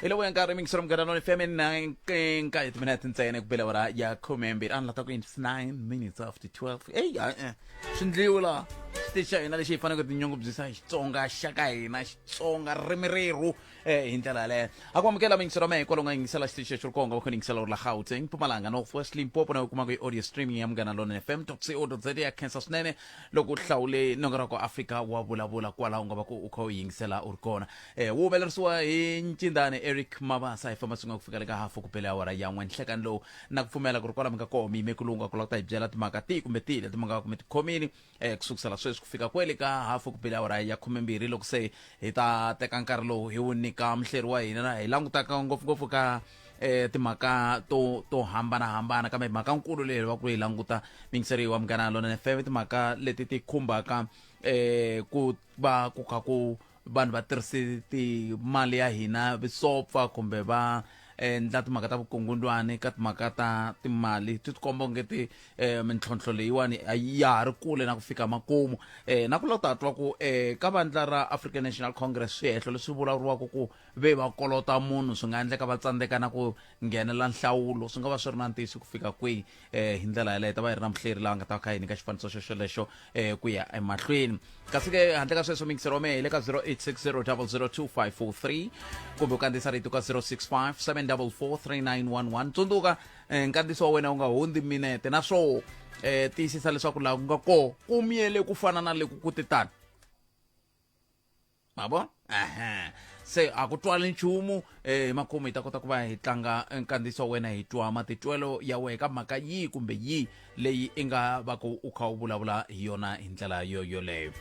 Ilo yang kari ming serum gara non FM nang kaya tu minat ntsena kubela wara ya kumembe an la tako in 9 minutes after 12 shindliwala stisha ina le shifana ko tinyongo bzisa Xitsonga shakai na Xitsonga remereru hindlela le akwamukela ming serum kolonga ngisela stisha chulkonga ko ngisela la Gauteng Mpumalanga Northwest Limpopo na kuma ko audio streaming yam gana lona fm.co.za Kansas nene loko hlawule nongara ko Afrika Wa Vulavula kwala ungaba ko ukho yingisela urkona wo belersuwa incindane Eric Mabasa ifamasunga kufika leka hafu kupelea wara ya nhlekani lo nakufumela kurukola mga komi mekulunga kulakta ibyela timaka ti kumbe ti timanga kumbe komini kusukisela sweswi kufika kwele ka hafu kupelea wara ya 12 loko se hita teka nkarhi lowu hi wu nyika muhleri wa hina na hi langutaka ngopfungopfu ka timhaka to hambana kambe mhaka nkulu leyi va ku hi languta mingiseri wa Munghana Lonene FM timhaka leti ti khumbaka ku va ku kha ku vanhu va tirhisi timali ya hina visopfa kumbe va endla timhaka ta vukungundwani ka timhaka ta timali ti tikomba ongeti mintlhontlho leyiwani ya ha ri kule na ku fika makumu na ku lava tatwa ku ka vandla ra African National Congress swihehlo leswi vulavuriwaka ku ve va kolota munhu swi nga endleka va tsandzeka na ku nghenela nhlawulo swi nga va swi ri na ntiyiso ku fika kwihi hi ndlela yaleyo ta va hi ri na muhleri laha nga ta va kha hi nyika xifaniso xexolexo ku ya emahlweni kasi ke handle ka sweswo mingisero wa mehe hi le ka 0860002543 kumbe u kandziyisa rito ka 065 tsundzuka nkandziso wa wena u nga hundzi minete naswo tiyisisa leswaku laha ku nga ko ku miyele ku fana na leku ku titani mavona se a ku twali nchumu makhomo hi ta kota ku va hi tlanga nkandziso wa wena hi twa matitwelo ya wena ka mhaka yi kumbe yi leyi i nga va ku u kha u vulavula hi yona hi ndlela yoleyo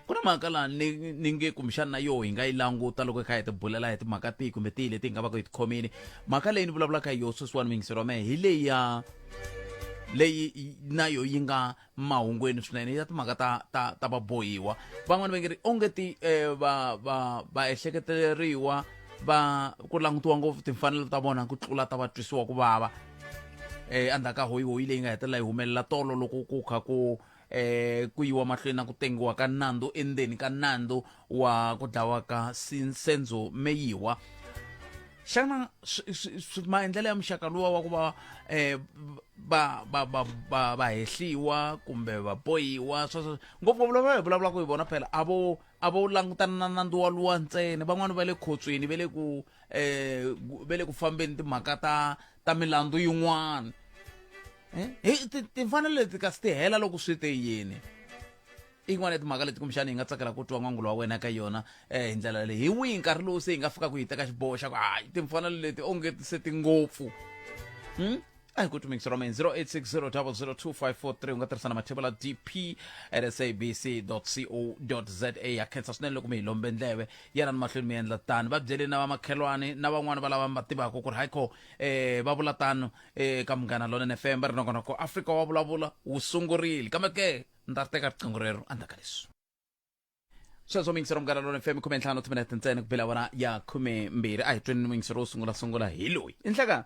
ku na mhaka laha ni nge kumbexana na yo hi nga yi languta loko hi kha hi ti bulela hi timhaka tihi kumbe tihi leti hi nga va ku hi tikhomini mhaka leyi ni vulavulaka hi yo sweswiwani mingisero wa mehe hi leyi na yo yi nga mahungweni swinene ya timhaka ta vabohiwa van'wani va nge ri ongeti va ehleketeleriwa va ku langutiwa ngopfu timfanelo ta vona ku tlula ta vatwisiwa ku vava endzhaku ka hoyihoyi leyi nga hetelela yi humelela tolo loko ku kha ku yiwa mahlweni na ku tengiwa ka nandzu endzeni ka nandzu wa ku dlawa ka Senzo Meyiwa xana maendlelo ya muxaka luwa wa ku va hehliwa kumbe va bohiwa ngopfu vulavula ku hi vona phela a vo langutana na nandzu wa luwa ntsena van'wani va le khotsweni va le ku fambeni timhaka ta milandzu yin'wana timfanelo leti kasi ti hela loko swi te yini in'wana ya timhaka leti kumbexana hi nga tsakela ku twa n'wangulo wa wena ka yona hi ndlela leyi hi wihi nkarhi lowu se hi nga fika ku hi teka xiboho xa ku hayi timfanelo leti onge ti se ti ngopfu a hi ku tumingisero mena 0860002543 u nga tirhisana mathebula dp at sabc.co.za ya khensa swinene loko mi hi lombe ndleve yana ni mahlweni mi endla tani va byele na vamakhelwani na van'wani va lava va tivaka ku ri hayikho va vula tano ka Munghana Lonene FM va ri nongonoko Afrika Wa Vulavula wu sungurile kambe ke ni ta ri teka riqingho rero endzhaku ka leswi sweswo mingisero Munghana Lonene FM 15 timinete ntsena ku bela wona ya 12 a hi tweni mingisero wo sungula hi loyi i nhlekani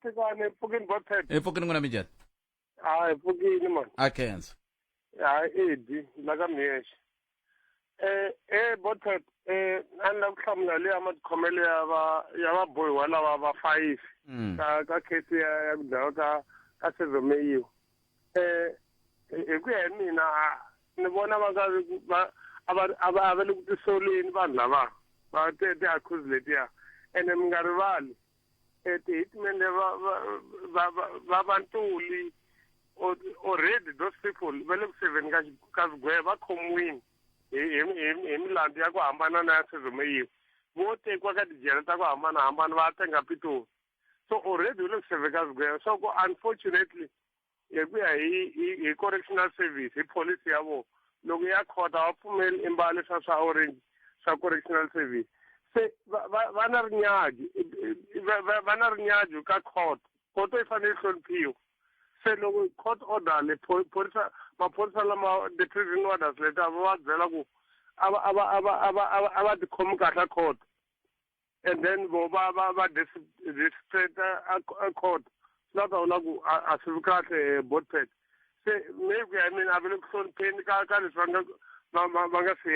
Tikane pukini bothead. Pukini nguna mijat. Pukini man. Akens. Edi laga miyesh. Bothead anda kuhlamula le amakhomele ya boy wala va 5. Ka case ya kudlawa ka Senzo Meyiwa. Ku ya mina ni vona ava le ku tisoleni vanhu lava va te accuse letiya ene mi nga rivali hitmen vabantuli already those people va le ku seven ka swigwevo va khomiwini hi milandzu ya ku hambana na ya Senzo Meyiwa vo tekiwa ka tijele ta ku hambanahambana va tenga Pitori so already va le ku seven ka swigwevo so ku unfortunately hi ku ya hi correctional service hi policy ya vona loko ya khota va pfumeli imbalo swa orange swa correctional service se va na rinyaji ka court yi fanele hloniphiwa se loko court order le maphorisa lama the prison orders leta va byela ku ava tikhomi kahle court and then vo va district a court swi ta vula ku a swi vi kahle Bothead se maybe I mean a va le ku hlonipheni ka leswi va nga swi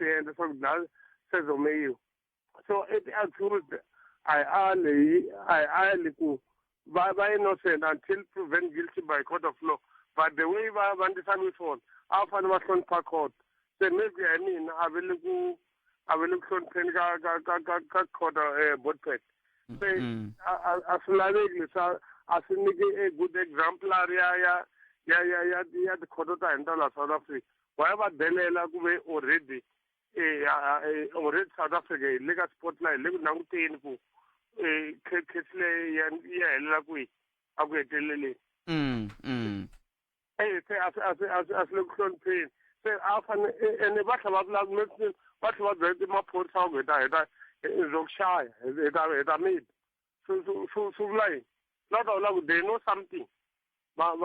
endla swa ku dlaya Senzo Meyiwa So it accused I early by innocent until proven guilty by court of law. But the way I understand it all, I found my son per court. So maybe I will look on court board pet. So as a good example area the kolota and South Africa. Whatever Delela already already South Africa legal spotlight legal now painful Kesle la kui agwetelele. As look on pain. Say often and the battle of love medicine, what was the mapot how we died is shy, it made. So like not all they know something. But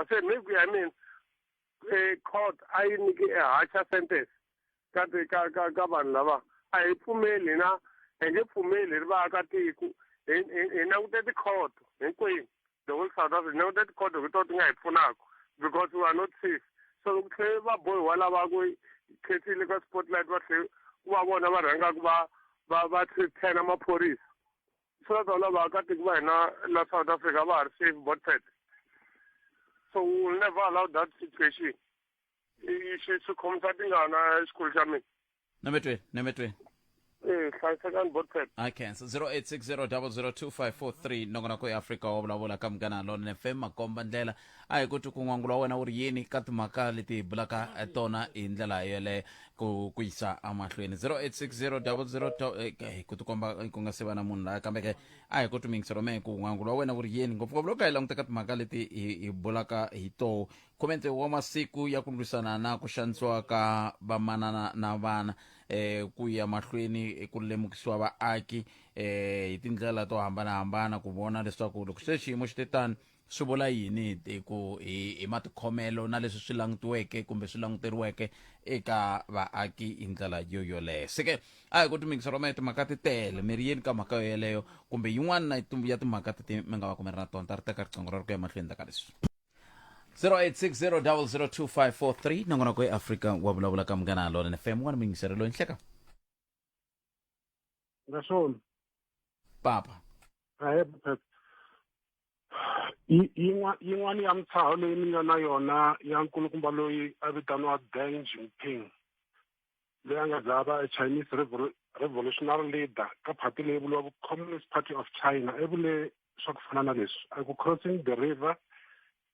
say maybe I mean a court I need a harsher sentence. Got the gaban lava. I put mail in and you put mail in Bagati in out the court in Queen. The whole South Africa know that court without me for now because we are not safe. So clever boy while I go Katie legal spotlight what you want to ranga but 10 police. So all about got to go now South Africa are safe but so we will never allow that situation. You should come something on school jamming. Number three. 5 seconds, but I cancel 0860002543 nongona ko Afrika Wa Vulavula ka mgana lona FM makomba ndlela ai ku tukungwangula wena uri yini ka timhaka leti bulaka tona hi ndlela yele ku yisa amahlweni 086000 ku tukomba ku nga se va na munhu la kambe ke ai ku tumingisero me ku ngwangula wena uri yini ngopfu ka ilanguteka timhaka leti hi bulaka hi to komente wa masiku ya ku lwisana na ku xanisiwa ka vamanana na vana ku ya mahlweni ku lemukisiwa vaaki hi tindlela to hambanahambana ku vona leswaku loko se xiyimo xi tetani swi vula yini hi matikhomelo na leswi swi langutiweke kumbe swi languteriweke eka vaaki hi ndlela yoyoleyo seke a hi ku timikisero ma timhaka ti tele mi ri yeni ka mhaka yeleyo kumbe yin'wana ya timhaka ti mi nga va kumeri na tona ta ri teka riqingho ra ri ku ya mahlweni ta ka leswi 0860002543 nongona ko Afrika Wa Vulavula ka mgana lona FM n'wana mingisero lo nhleka Ngasona papa yin'wana ya mitshaho leyi mi nga na yona ya nkulukumba loyi a vitaniwa Deng Xiaoping leyi a nga zava a Chinese revolutionary leader ka party leyi vuriwaka Communist Party of China i vule swa ku fana na leswi a ku crossing the river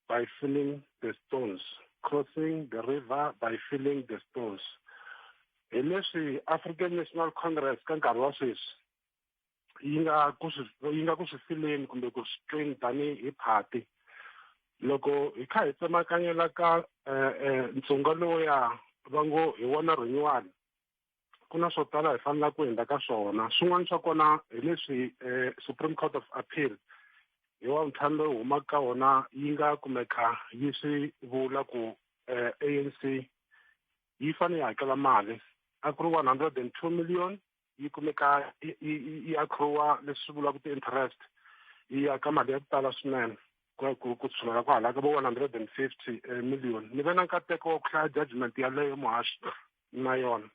by filling the stones. Crossing the river by filling the stones. Hi leswi African National Congress ka nkarhi wa sweswi yi nga ku swi fileni kumbe ku swi twini tani hi party loko hi kha hi tsemakanyela ka ntsonga loya va ngo hi wona rin'wana ku na swo tala hi fanela ku endla ka swona swin'wana swa kona hi leswi Supreme Court of Appeal hi wa ntlhanu lowu humaka ka wona yi nga kumeka yi swi vula ku ANC yi fanele yi hakela mali a ku ri 102 million yi kumeka yi accrue leswi vulaka ti-interest yi ya ka mali ya ku tala swinene ku tshunela ku halaka vo 150 million ni ve na nkateko wa ku hlaya judgment yaleyo muhaxi na yona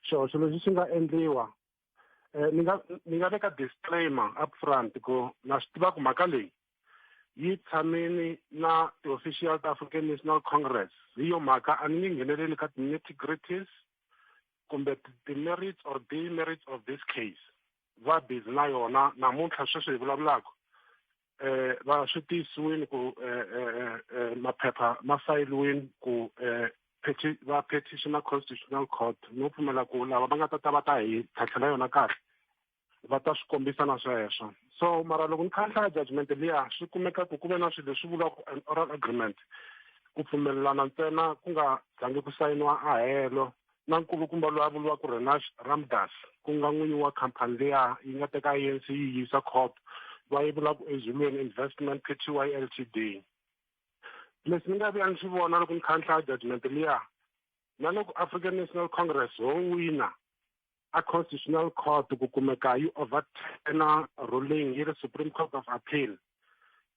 xihoxo lexi xi nga endliwa ni nga veka disclaimer up front ku na swi tiva ku mhaka leyi yi tshameni na ti-official ta African National Congress hi yo mhaka a ni nge ngheneleli ka ti-nitty-gritties kumbe the-merits or demerits of this case va busy na yona namuntlha sweswi hi vulavulaka va swi tiyisiwini ku maphepha ma fayiliwini ku va petitioner constitutional court no pfumela ku lava va nga ta va ta hi tlhatlhela yona kahle va ta swi kombisa na sweswo so mara loko ni kha ni hlaya judgment liya swi kumeka ku ve na swilo leswi vulaka an oral agreement ku pfumelelana ntsena ku nga zangi ku sayiniwa a helo na nkulukumba loyi a vuriwa ku R100m ku nga n'winyi wa khampani liya yi nga teka ANC yi yisa court va yi vula ku ezulweni investment Pty Ltd leswi ni nga vuya ni swi vona loko ni kha ni hlaya judgment liya na loko African National Congress ho wina a constitutional court ku kumeka yi overturn ruling yi ri Supreme Court of Appeal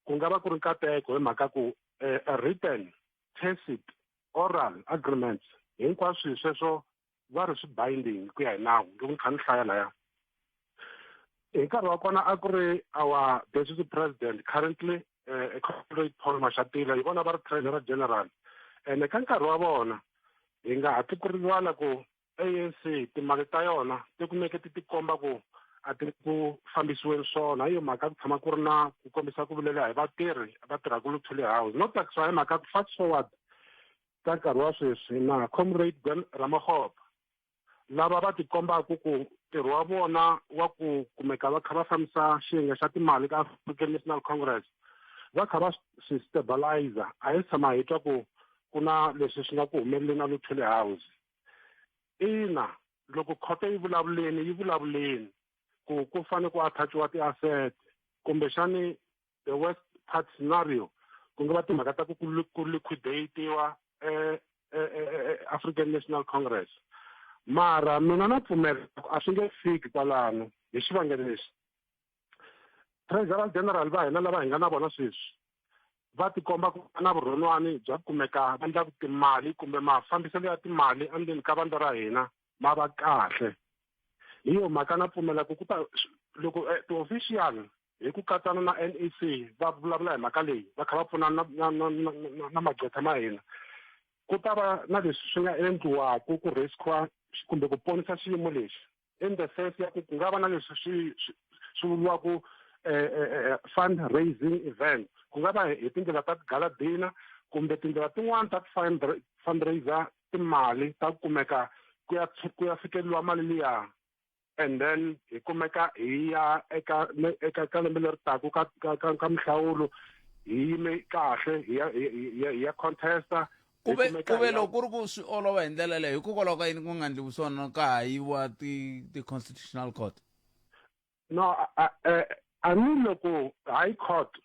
ku nga va ku ri nkateko hi mhaka ku a written tacit oral agreements hinkwaswo sweswo va ri swi binding ku ya hi nawu loko ni kha ni hlaya laya hi nkarhi wa kona a ku ri our deputy president currently comrade Paul Mashatile hi vona va ri treasurer general ene ka nkarhi wa vona hi nga ha ti ku rivala ku ANC timali ta yona ti kumeke ti tikomba ku a ti ku fambisiweni swona hi mhaka ku tshama ku ri na ku kombisa ku vilela hi vatirhi va tirhaka lu tule house no taxiwa hi mhaka ku fast forward ka nkarhi wa sweswi na comrade Ramakgopa lava va tikombaku ku ntirho wa vona wa ku kumeka va kha va fambisa xiyenge xa timali ka African National Congress va kha va swi stabilizer a hi tshama hi twa ku na leswi swi nga ku humeleli na Luthuli House ina loko khoto yi vulavuleni ku fane ku attachwa ti-asset kumbexani the worst part scenario ku nga va timhaka ta ku liquidatiwa African National Congress mara mina na pfumela a swi nge fiki kwalano hi xivangelo lexi treasurer general va hina lava hi nga na vona sweswi va tikomba ku na vurhonwani bya kumeka va endlaku timali kumbe mafambiselo ya timali endzeni ka vandla ra hina ma va kahle hi yo mhaka na pfumela ku ta loko ti-official hi ku katsana na NEC va vulavula hi mhaka leyi va kha va pfuna na magqwetha ma hina ku ta va na leswi swi nga endliwaku ku riskiwa kumbe ku ponisa xiyimo lexi in the sense ya ku nga va na leswi swi vuriwaku fundraising event ku nga va hi tindlela ta gala dinner kumbe tindlela tin'wana ta fundraiser timali ta kumeka ku ya fikeleriwa mali liya and then hi kumeka hi ya eka lembe leri taku ka mihlawulo hi yime kahle hi ya contesta kuve loko ku ri ku swi olova hi ndlela leyo hikokwalaho ka yini ku nga ndliwi swona ka ha yiwa ti-constitutional court no a ni loko high court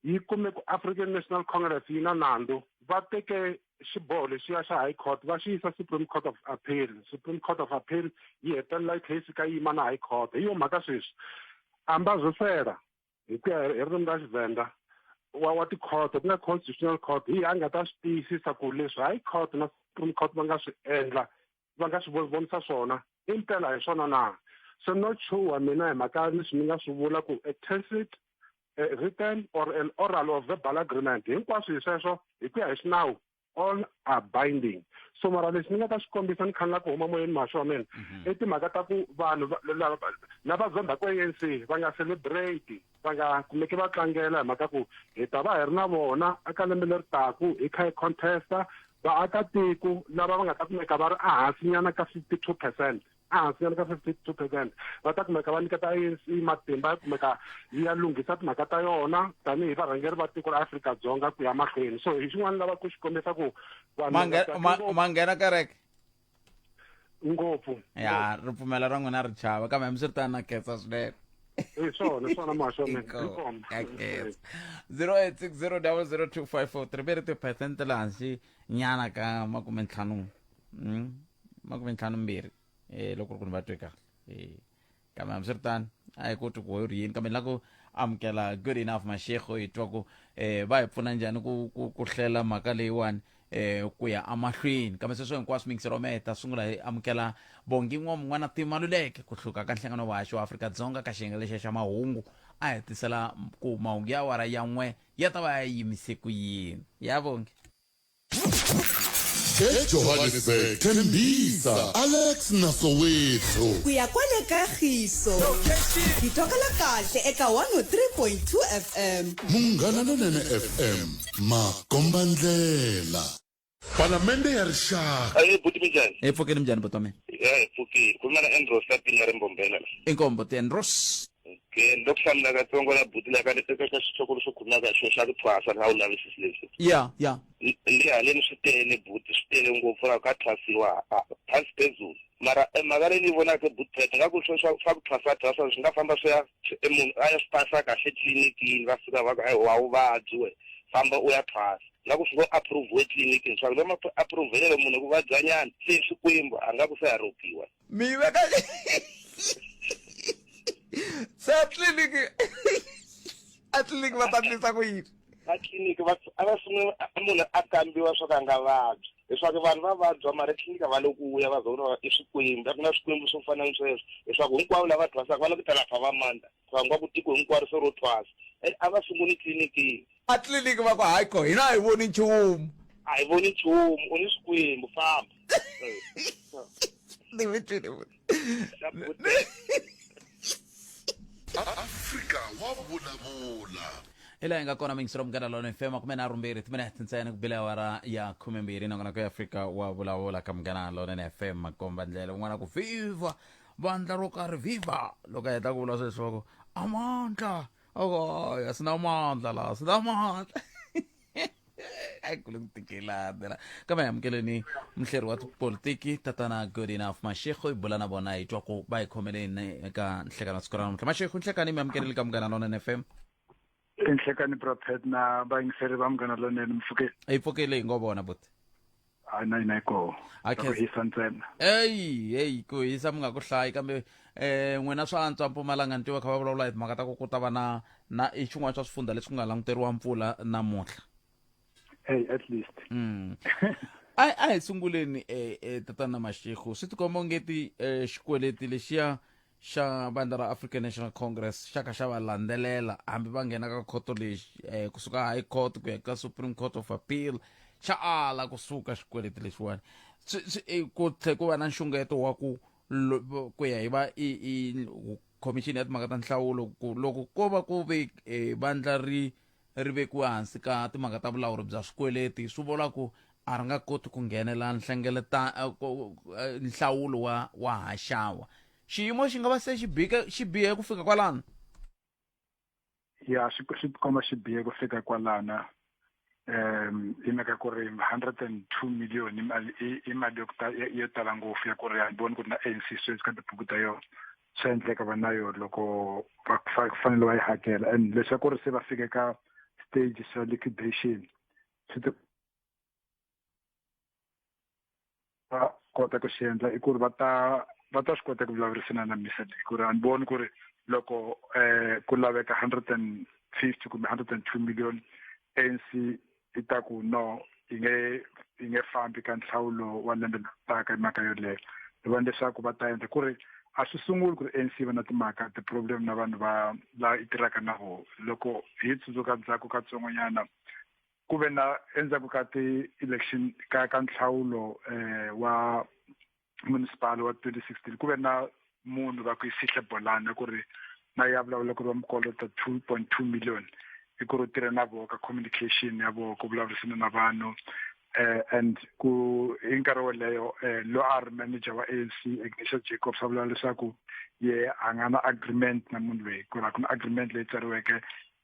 yi kume ku African National Congress yi na nandzu va teke xiboho lexiya xa high court va xi yisa Supreme Court of Appeal yi hetelela case ka yima na high court hi yo mhaka sweswi ambazofera hi ku ya hi ririmi ra Xivenda wa ti-court ku nga constitutional court hi a nga ta swi tiyisisa ku leswi high court na Supreme Court va nga swi endla va nga swi vonisa swona i mpela hi swona na so not sure mina hi mhaka leswi ni nga swi vula ku a tacit written or an oral or verbal agreement hinkwaswo hi sweswo hi ku ya hi xinawu all are binding so mara leswi ni nga ta swi kombisa ni khanela ku huma moyeni mahlo wa mina i timhaka ta ku vanhu lava zombaka ANC va nga celebrate va nga kumeki va tlangela hi mhaka ku hi ta va hi ri na vona eka lembe leri taku hi kha hi contesta vaakatiko lava va nga ta kumeka va ri ehansinyana ka 52%. Ehansinyana ka 52% va ta kumeka va nyiketa ANC matimba ya kumeka yi ya lunghisa timhaka ta yona tanihi varhangeri va tiko ra Afrika-Dzonga ku ya mahlweni so hi xin'wana lava ku xi kombisa ku ma nghena kereke ngopfu ya ripfumelo ra n'wina ri chava kambe hambi swi ri tani na khetsa swinene hi swona mahlo mina 0860002543 ve ri tiphesente le hansi nyana ka 52 loko ku ni va twe kahle kambe hambi swi ri tani a hi koti ku ri yini kambe ni la ku amukela good enough Mashego hi twa ku va hi pfuna njhani ku hlela mhaka leyiwani ku ya amahlweni kambe sweswo hinkwaswo mingisero ma heta sungula hi amukela bongi n'wana timaluleke ku hluka ka nhlangano vaxo wa Afrika-Dzonga ka xiyenge lexa xa mahungu a hetisela ku mahungu ya wara ya n'we ya ta va ya yimise ku yini ya bongi eJohannesburg Tembisa Alex Nasowethu kuya kwale kagiso ditokela kahle eka 103.2 FM Munghana Lonene FM Makombandlela Palamende ya rixaka buti minjani pfukeni mjani botome pfukile ku na Andros lapinga rimbombela inkombo tenros ke ndokuhlamula katsongo la buti la ka leteka ka xitshokolo xo khuna ka xo xa ku thwasa na u lavisisi leswi ya ndi haleni swi tele buti swi tele ngopfu ra ka thwasiwa phansi phezulu mara magari ni vona ke buti nga ku swo swa ku thwasa swi nga famba swi ya munhu a ya swi pasa kahle tliliniki va fika va ka wa uvabyi we famba u ya thwasa la ku fika approve etliliniki swa lama approve munhu ku vadzanyana se swikwembu a nga ku se haropiwa mi veka sa tliliniki va tatlisa ku yini a tliliniki va sungula munhu a kambiwa swo ka nga vabyi leswaku vanhu va vabya mara tliliniki va lo ku ya va zona i swikwembu ku na swikwembu swo fana ni sweswo leswaku hinkwavo lava thwasaka va la ku ta lapha va mandla va nga ku tiko hinkwaro se ro thwasa a va sunguli tliliniki a tliliniki va ku hayi ko hina a hi voni nchumu a hi voni nchumu u ni swikwembu famba Afrika Wa Vulavula. ila hi nga kona mingisiro mugana lona FM 12 timinete ntsena ku bila wara ya 12 nangona ku Afrika Wa Vulavula ka mugana lona na FM makomba ndlela un'wana ku viva vandla ro karhi viva loko heta ku vula sweswo amandla ya sina amandla la sina amandla ai kulungitikelana kama yamkeleni mhleri wa politiki tatana good enough Mashego ibula na bona itwa ku ba ikhomeleni eka nhlekana sikorana Mashego nhlekani mamkeleli ka mugana lona na FM inhlekani prophet na vayingiseri va mugana lonene mfukeni ayipfukele ngobona but nayi go Okay. hisa ntsena hey ku hisa munga ku hlayi kambe n'wina swa antswa Mpumalanga ntiwa kha va vulavula hi timhaka ta ku ta va na xin'wana swa swifundza leswi ku nga languteriwa mpfula namuntlha hey at least a hi sunguleni tatana Mashego swi tikomba ngeti xikweleti lexiya xa bandla ra African National Congress xaka xa va landzelela hambi va nghena ka khoto lexi kusuka high court ku ya ka Supreme Court of Appeal xa ala kusuka xikweleti lexiwani ku tlhe ku va na nxungeto wa ku ya hi va i commission ya timhaka ta nhlawulo ku loko ko va ku ve bandla ri vekiwa hansi ka timhaka ta vulawuri bya swikweleti swi vula ku a ri nga koti ku nghenela nhlawulo wa haxawa xiyimo xi nga va se xi bihe ku fika kwalano ya swi tikomba xi bihe ku fika kwalana hi mhaka ku ri 102 million i mali yo tala ngopfu ya ku ri a voni ku ri na ANC sweswi ka tibuku ta yona swa endleka va na yona loko va fanele va yi hakela and leswaku ri se va fike ka stage xa liquidation va kota ku xi endla i ku ri va ta swi kota ku vulavurisana na MISA ku ri a ni voni ku ri loko ku laveka 150 kumbe 102 million ANC i ta ku no yi nge fambi ka nhlawulo wa lembe taka hi mhaka yoleyo hi vona leswaku va ta endla ku ri a swi sunguli ku ri ANC va na timhaka ti-problem na vanhu va la i tirhaka na vona loko hi tsundzuka ndzhaku ka tsongonyana ku ve na endzhaku ka ti-election ka nhlawulo wa municipal wa 2016 ku ve na munhu va ku yi sihle bolana ku ri na ya vulavula ku ri va mukolota 2.2 million i ku ri tirha na vona ka communication ya vona ku vulavurisana na vanhu and ku hi nkarhi woleyo lo R manager wa ANC Ignatius Jacobs a vula leswaku a nga na agreement na munhu loyi ku ri ku na agreement leyi tsariweke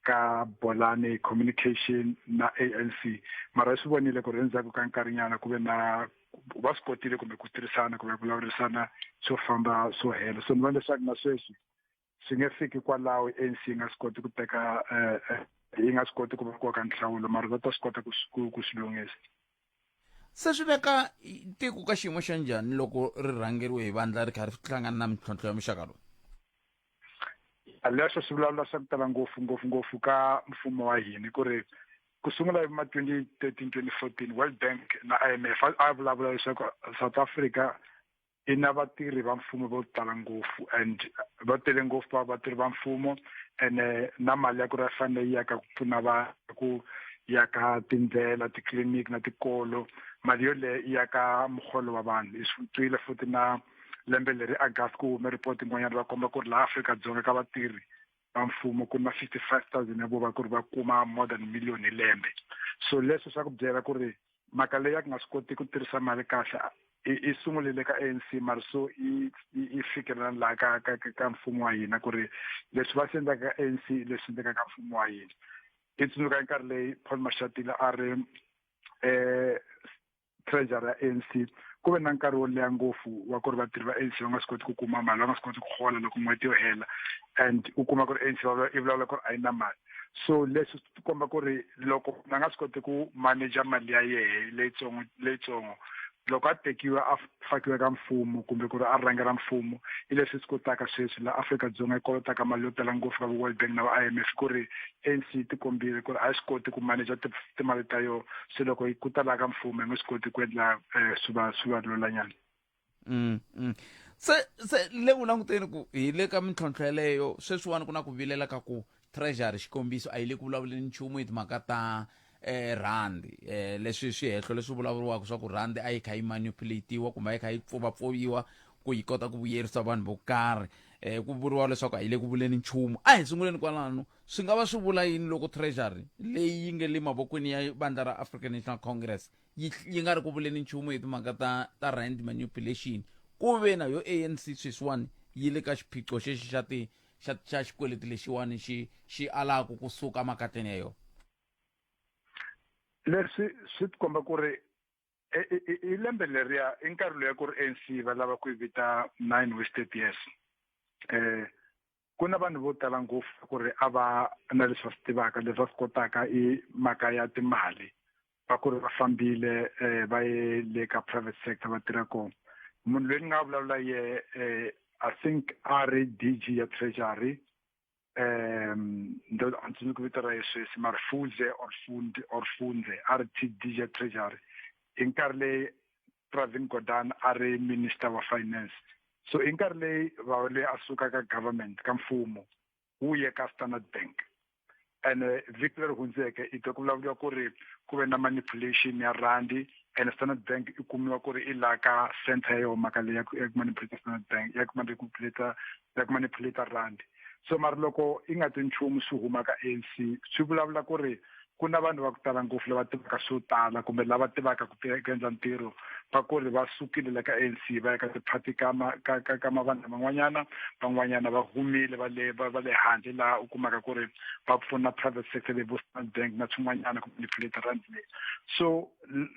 ka bolani communication na ANC mara swi vonile ku ri endzhaku ka nkarhinyana ku ve na va swi kotile kumbe ku tirhisana kumbe vulavurisana swo famba swo hela so ni vona leswaku na sweswi swi nge fiki kwalaho ANC yi nga swi koti ku teka yi nga swi koti ku vekiwa ka nhlawulo mara va ta swi kota ku swi lunghisa se swi veka tiko ka xiyimo xa njhani loko ri rhangeriwe hi vandla ri karhi ri hlangana na mintlhontlho ya muxaka lowu leswo swi vulavula swa ku tala ngopfu ka mfumo wa hina ku ri ku sungula hi ma 2013-2014 World Bank na IMF a vulavula leswaku South Africa i na vatirhi va mfumo vo tala ngopfu and va tele ngopfu vatirhi va mfumo and na mali ya ku ri fanele yi ya ka ku pfuna va ku ya ka tindlela titliliniki na tikolo mali yoleyo i ya ka muholo wa vanhu swi twile futhi na lembe leri August ku hume report yin'wanyana va komba ku ri laha Afrika-Dzonga ka vatirhi va mfumo ku na 55,000 ya vo va ku ri va kuma more than million hi lembe so leswi swa ku byela ku ri mhaka leyi ya ku nga swi koti ku tirhisa mali kahle i sungulile ka ANC mara so i fikelela laha ka mfumo wa hina ku ri leswi va swi endlaka ka ANC leswi endleka ka mfumo wa hina i tsundzuka nkarhi leyi Paul Mashatile a ri treasurer ya ANC ku ve na nkarhi wo leha ngopfu wa ku ri vatirhi va ANC va nga swi koti ku kuma mali va nga swi koti ku hola loko n'hweti yo hela and u kuma ku ri ANC i vulavula ku ri a yi na mali so leswi swi komba ku ri loko va nga swi koti ku manager mali ya yehe leyitsongo loko a tekiwa a fakiwa ka mfumo kumbe ku ri a rhangela mfumo hi leswi swi kotaka sweswi la Afrika-Dzonga yi kolotaka mali yo tala ngopfu ka World Bank na IMF ku ri ANC ti kombile ku ri a swi koti ku manage timali ta yo se loko yi kutala ka mfumo yi nge swi koti ku endla swi va lulanyana. se le u languteni ku hi le ka mintlhontlho yaleyo sweswiwani ku na ku vilela ka ku treasury xikombiso a yi le ku vulavuleni nchumu hi timhaka ta randi leswi swihehlo leswi vulavuriwaka swa ku randi a yi kha yi manipulatiwa kumbe a yi kha yi pfuvapfuviwa ku yi kota ku vuyerisa vanhu vo karhi ku vuriwa leswaku a yi le ku vuleni nchumu a hi sunguleni kwalano swi nga va swi vula yini loko treasury leyi yi nge le mavokweni ya vandla ra African National Congress yi nga ri ku vuleni nchumu hi timhaka ta rand manipulation ku ve na yo ANC sweswiwani yi le ka xiphiqo xexi xa xikweleti lexiwani xi alaka kusuka makateni ya yona. Leswi swi tikomba ku ri hi lembe leriya i nkarhi loya ku ri ANC va lava ku yi vita 9 wasted years. Ku na vanhu vo tala ngopfu ku ri a va na leswi va swi tivaka leswi va swi kotaka i mhaka ya timali va ku ri va fambile va ye le ka private sector va tirha kona. Munhu loyi ni nga vulavula ye I think a ri DG ya treasury ndo antsini ku vita ra yeswesi mara Fuze or Funze RTD ya treasury hi nkarhi leyi Pravin Gordhan a ri minister wa finance. So hi nkarhi leyi va leyi a suka ka government ka mfumo wu ye ka Standard Bank and Victor Hunzeke i to ku vulavuriwa ku ri ku ve na manipulation ya randi and Standard Bank i kumiwa ku ri i la ka center yo maka leyi ya ku manipulate Standard Bank ya ku manipulate randi. So mara loko i nga ti nchumu swi huma ka ANC swi vulavula ku ri ku na vanhu va ku tala ngopfu lava tivaka swo tala kumbe lava tivaka ku endla ntirho va ku ri va sukile le ka ANC va ya ka tiphati ka mavandla van'wanyana va humile va le handle laha u kumaka ku ri va pfuna private sector leyi vo Standard Bank na swin'wanyana ku manipulate rand leyi. So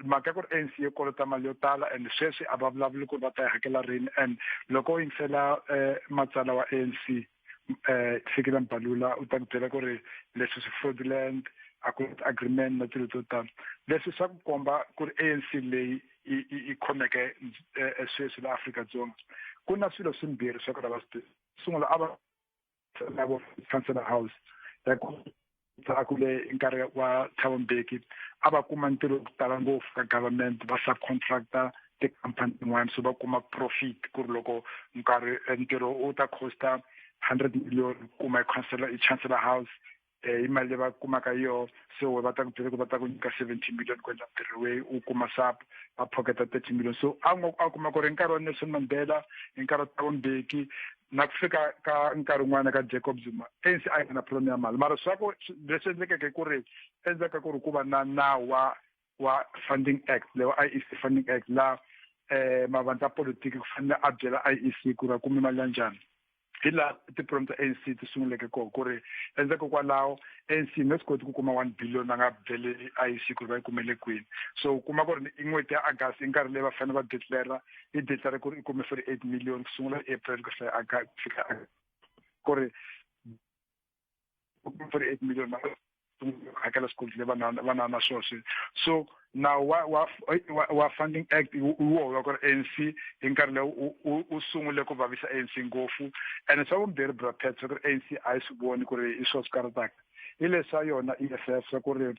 mhaka ku ri ANC yi kolota mali yo tala and sweswi a va vulavuli ku ri va ta yi hakela rini and loko u yingisela matsalwa wa ANC fikile Mbalula u ta ku byela ku ri leswi swi fraudulent agreement na tilo to tala leswi swa ku komba ku ri ANC leyi i khomeke sweswi la Afrika-Dzonga. Ku na swilo swimbirhi swa ku lava swi sungula a va lavo Chancellor House ya ku kule nkarhi wa Thabo Mbeki a va kuma ntirho ku tala ngopfu ka government va subcontractor tikhampani tin'wana so va kuma profit ku ri loko nkarhi ntirho u ta costa 100 million kuma Chancellor House imali leyi va kumaka yo so va ta ku byela ku va ta ku nyika 70 million ku endla ntirho weyi u kuma SAP va pocketa 30 million. So a kuma ku ri nkarhi wa Nelson Mandela hi nkarhi wa Thabo Mbeki na ku fika ka nkarhi wun'wana ka Jacob Zuma ANC a yi na problem ya mali mara swa ku leswi endlekeke ku ri endzeka ku ri ku va na nawu wa Funding Act lewa IEC Funding Act la mavandla politiki ku fanele a byela IEC ku ra kume mali ya njhani hi la ti-problem ta ANC ti sunguleke kona ku ri endzhaku kwalaho ANC nge swi koti ku kuma 1 billion a nga byele IEC ku ri va yi kumele kwini. So u kuma ku ri i n'hweti ya August i nkarhi leyi va fanele va declare ku ri i kume 48 million ku sungula April ku fika ku ri 48 million hakela school leyi va na swona. So now wa Funding Act wo wa ku ri ANC hi nkarhi leyi u sungule ku vavisa ANC ngopfu and swa vumbirhi bracket ku ri ANC a yi swi voni ku ri i swo swi karataka hi leswa yona EFF swa ku ri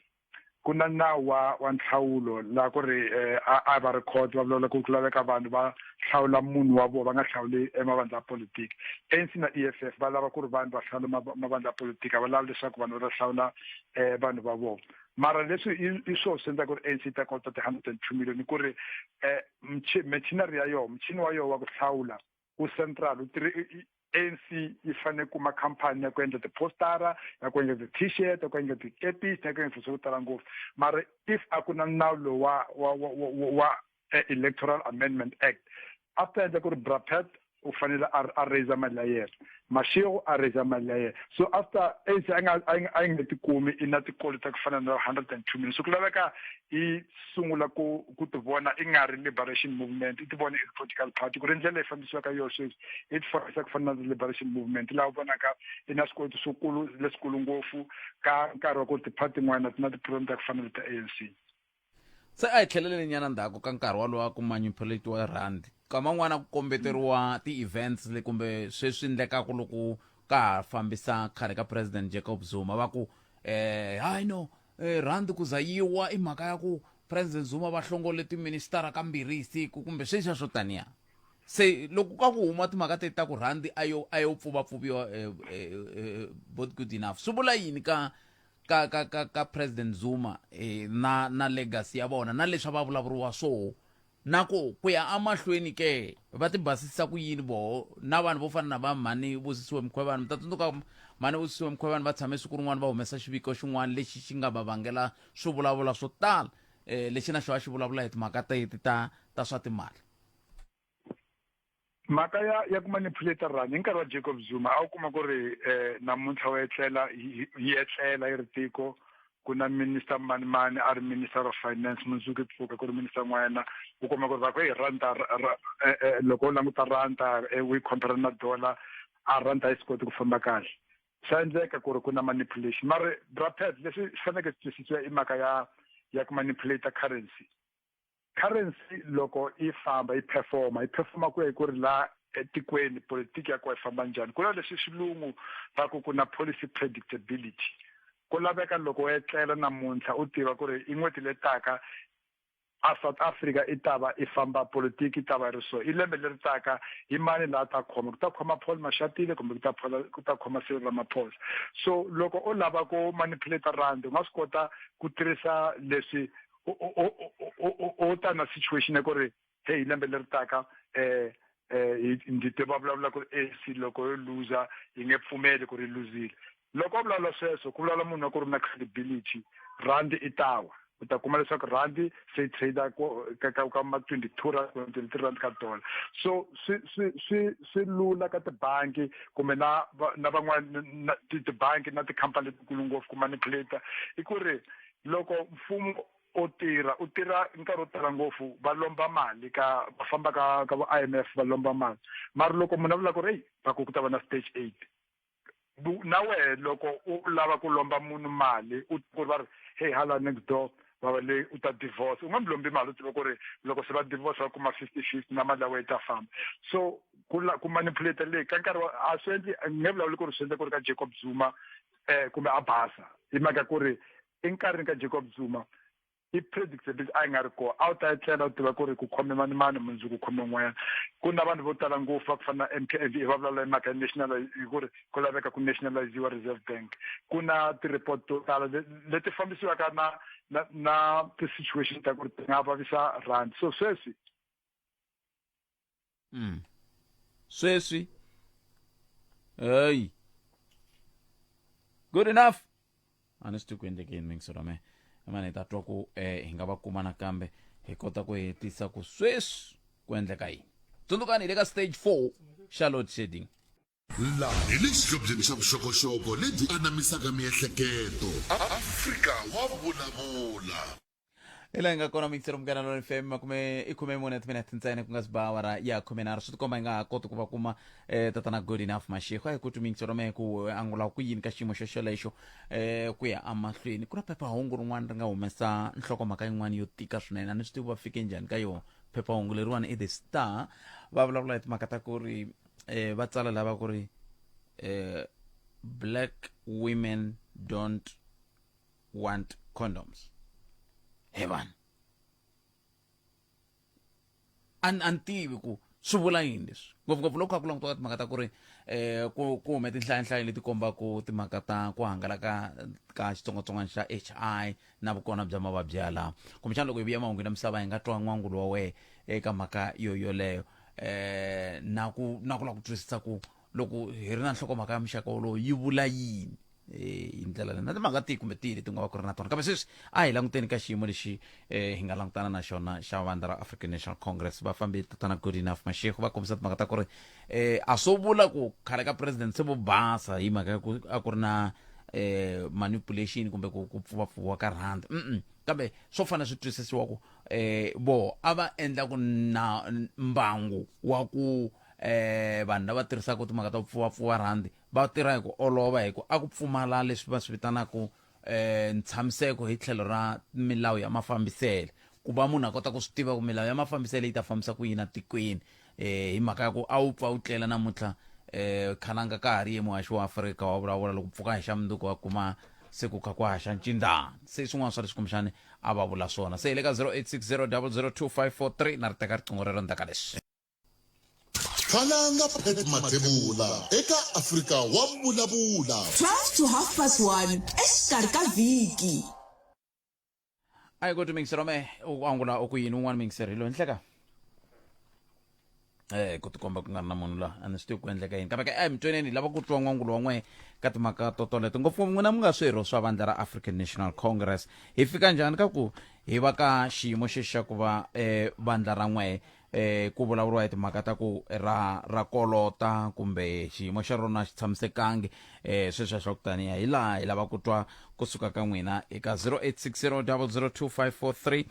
ku na nawu wa nhlawulo laha ku ri a va record va vulavula ku laveka vanhu va hlawula munhu wa vona va nga hlawuli mavandla ya politiki. ANC na EFF va lava ku ri vanhu va hlawula mavandla ya politiki a va lavi leswaku vanhu va hlawula vanhu va vona mara leswi i swo swi endla ku ri ANC ta kota ti 102 million ku ri machinery ya yona muchini wa yona wa ku hlawula u central ANC yi fanele kuma khampani ya ku endla tipostara ya ku endla ti-t-shirt ya ku endla tikepisi ya ku endla swo tala ngopfu mara if a ku na nawu lowu wa Electoral Amendment Act after endla ku ri Brapet u fanele a raise mali ya yena Mashego a raise mali ya yena so after ANC a yi nge tikumi i na tikolota ku fana na 102 million so ku laveka i sungula ku ti vona i nga ri liberation movement i ti vona i political party ku ri ndlela leyi fambisiwaka yo sweswi i ti fambisa ku fana na liberation movement laha u vonaka i na swikweleti lesikulu ngopfu ka nkarhi wa ku ri ti-party n'wana ti na ti-problem ta ku fana na ta ANC. se a hi tlheleleni nyana ndzhaku ka nkarhi walowa ku manipulatiwa rand kama n'wana ku kombeteriwa ti-events le kumbe sweswi endlekaka loko ka ha fambisa khale ka president Jacob Zuma va ku hayi no rand ku zayiwa i mhaka ya ku president Zuma va hlongole tiministara kambirhi hi siku kumbe sweswiya swo taniya se loko ka ku huma timhaka teti ta ku rand ayo pfuvapfuviwa both good enough swi vula yini ka president Zuma na legacy ya vona na leswi va vulavuriwa swo na ku ya amahlweni ke va ti basisa ku yini voho na vanhu vo fana na va mhani Busisiwe Mkhwebane ta tsundzuka mhani Busisiwe Mkhwebane va tshame siku rin'wana va humesa xiviko xin'wana lexi xi nga va vangela swo vulavula swo tala lexi na xo a xi vulavula hi timhaka teti ta swa timali mhaka ya ku manipulata rand hi nkarhi wa Jacob Zuma a wu kuma ku ri namuntlha wa etlela yi etlela yi ri tiko ku na minister mani a ri minister of finance Mundzuku Pfuka ku ri minister n'wana u kuma ku ri va ku hi ranta loko u languta ranta we compare na dollar a ranta yi swi koti ku famba kahle swa endleka ku ri ku na manipulation mara brapet leswi swi faneke swi twisisiwa i mhaka ya ku manipulata currency loko i famba i performa ku ri la etikweni politiki ya ku famba njhani ku na leswi xilungu va ku na policy predictability ku laveka loko u etlela namuntlha u tiva ku ri i n'hweti letaka a South Africa i tava i famba politiki i tava ri so i lembe leri taka hi mani la ta khoma ku ta khoma Paul Mashatile kumbe ku ta khoma Cyril Ramaphosa so loko u lava ku manipulata rand u nga swi kota ku tirhisa leswi o ta na situation ya ku ri hey lembe leri taka ndzi te va vulavula ku ri ANC loko yo loser yi nge pfumeli ku ri luzile loko u vulavula sweswo ku vulavula munhu wa ku ri na credibility rand i tawa u ta kuma leswaku rand se trade ka ma 22 rand 23 rand ka dollar so swi lula ka tibanki kumbe na van'wana tibanki na tikhampani letikulu ngopfu ku manipulata i ku ri loko mfumo u tirha nkarhi wo tala ngopfu va lomba mali va famba ka vo IMF va lomba mali mara loko munhu a vula ku ri eyi va ku ta va na stage 8 na wehe loko u lava ku lomba munhu mali u ku ri va ri hey hala next door va le u ta divorce u nga mi lombi mali u tiva ku ri loko se va divorce va kuma 50-50 na mali ya wena yi ta famba so ku manipulata leyi ka nkarhi a swi endli nge vulavuli ku ri swi endle ku ri ka Jacob Zuma kumbe a basa hi mhaka ku ri enkarhini ka Jacob Zuma i-predictability a yi nga ri kona a wu ta etlela u tiva ku ri ku khome mani Mundzuku khome n'wana ku na vanhu vo tala ngopfu va ku fana na MPF va vulavula hi mhaka national hi ku ri ku laveka ku nationaliziwa Reserve Bank ku na ti-report to tala leti fambisiwaka na ti-situation ta ku ri ti nga vavisa rand so sweswi hey good enough a ni swi ku endlekeni mingisirame mani hi ta twa ku hi nga va kuma nakambe hi kota ku hetisa ku sweswi ku endleka yini tsundzukani hi le ka stage 4 xa load shedding laha hi le xihlobyeni xa vuxokoxoko lebyi anamisaka miehleketo Afrika wa vulavula ila hi nga kona mixer mukana lo FM i khume mune timinete ntsena ku nga si ba awara ya 10 swi tikomba hi nga ha koti ku va kuma tatana good enough Mashego hi ku mixer me ku angula ku yini ka xiyimo xexelexo ku ya amahlweni ku na phephahungu rin'wana ri nga humesa nhlokomhaka yin'wana yo tika swinene a ni swi tivi va fike njhani ka yona phephahungu leriwani i The Star va vulavula hi timhaka ta ku ri va tsala lava ku ri black women don't want condoms heaven an tivi ku swi vula yini leswi ngopfungopfu loko a ku langutiwa timhaka ta ku ri ku hume tinhlayanhlayo leti kombaka timhaka ta ku hangalaka ka xitsongwatsongwana xa HI na vukona bya mavabyi yalawo kumbexana loko hi vuya mahungu na misava hi nga twa n'wangulo wa wehe eka mhaka yoleyo na ku lava ku twisisa ku loko hi ri na nhlokomhaka ya muxaka wolowo yi vula yini hi ndlela leyi na timhaka tihi kumbe tihi leti nga va ku ri na tona kambe sweswi a hi languteni ka xiyimo lexi hi nga langutana na xona xa vandla ra African National Congress va fambi tatana good enough Mashego va kombisa timhaka ta ku ri a swo vula ku khale ka president se vo basa hi mhaka ya ku a ku ri na manipulation kumbe ku pfuvapfuva ka rand kambe swo fana swi twisisiwa ku vo a va endla ku na mbangu wa ku vanhu lava tirhisaka timhaka ta pfuvapfuva rand va tirha hi ku olova hi ku a ku pfumala leswi va swi vitanaka ntshamiseko hi tlhelo ra milawu ya mafambiselo ku va munhu a kota ku swi tiva ku milawu ya mafambiselo yi ta fambisa ku yini tikweni hi mhaka ya ku a wu pfa u tlela namuntlha khalanga ka ha ri ye muhaxi wa Afrika wa vulavula loko pfuka hi xa mundzuku wa kuma se ku kha ku haxa ncindani se swin'wana swa leswi kumbexani a va vula swona se hi le ka 0860002543 na ri teka riqingho rero ndzaka leswi khalanga Pet Mathebula eka Afrika wa Vulavula 12 to 1:30 exikarhi ka vhiki. a yi koti mingisero me u angula u ku yini un'wana mingiseri lo nhleka ku tikomba ku nga ri na munhu la a ni swi tivi ku endleka yini kambe ka mitweneni lava ku twa n'wangulo wa n'we ka timhaka to toleto ngopfu n'wina mu nga swirho swa vandla ra African National Congress hi fika njhani ka ku hi va ka xiyimo xexi xa ku va vandla ra n'we ku vulavuriwa hi timhaka ta ku ra kolota kumbe xiyimo xa rona xi tshamisekangi sweswi swa ku taniya hi laha hi lava ku twa kusuka ka n'wina eka 0860002543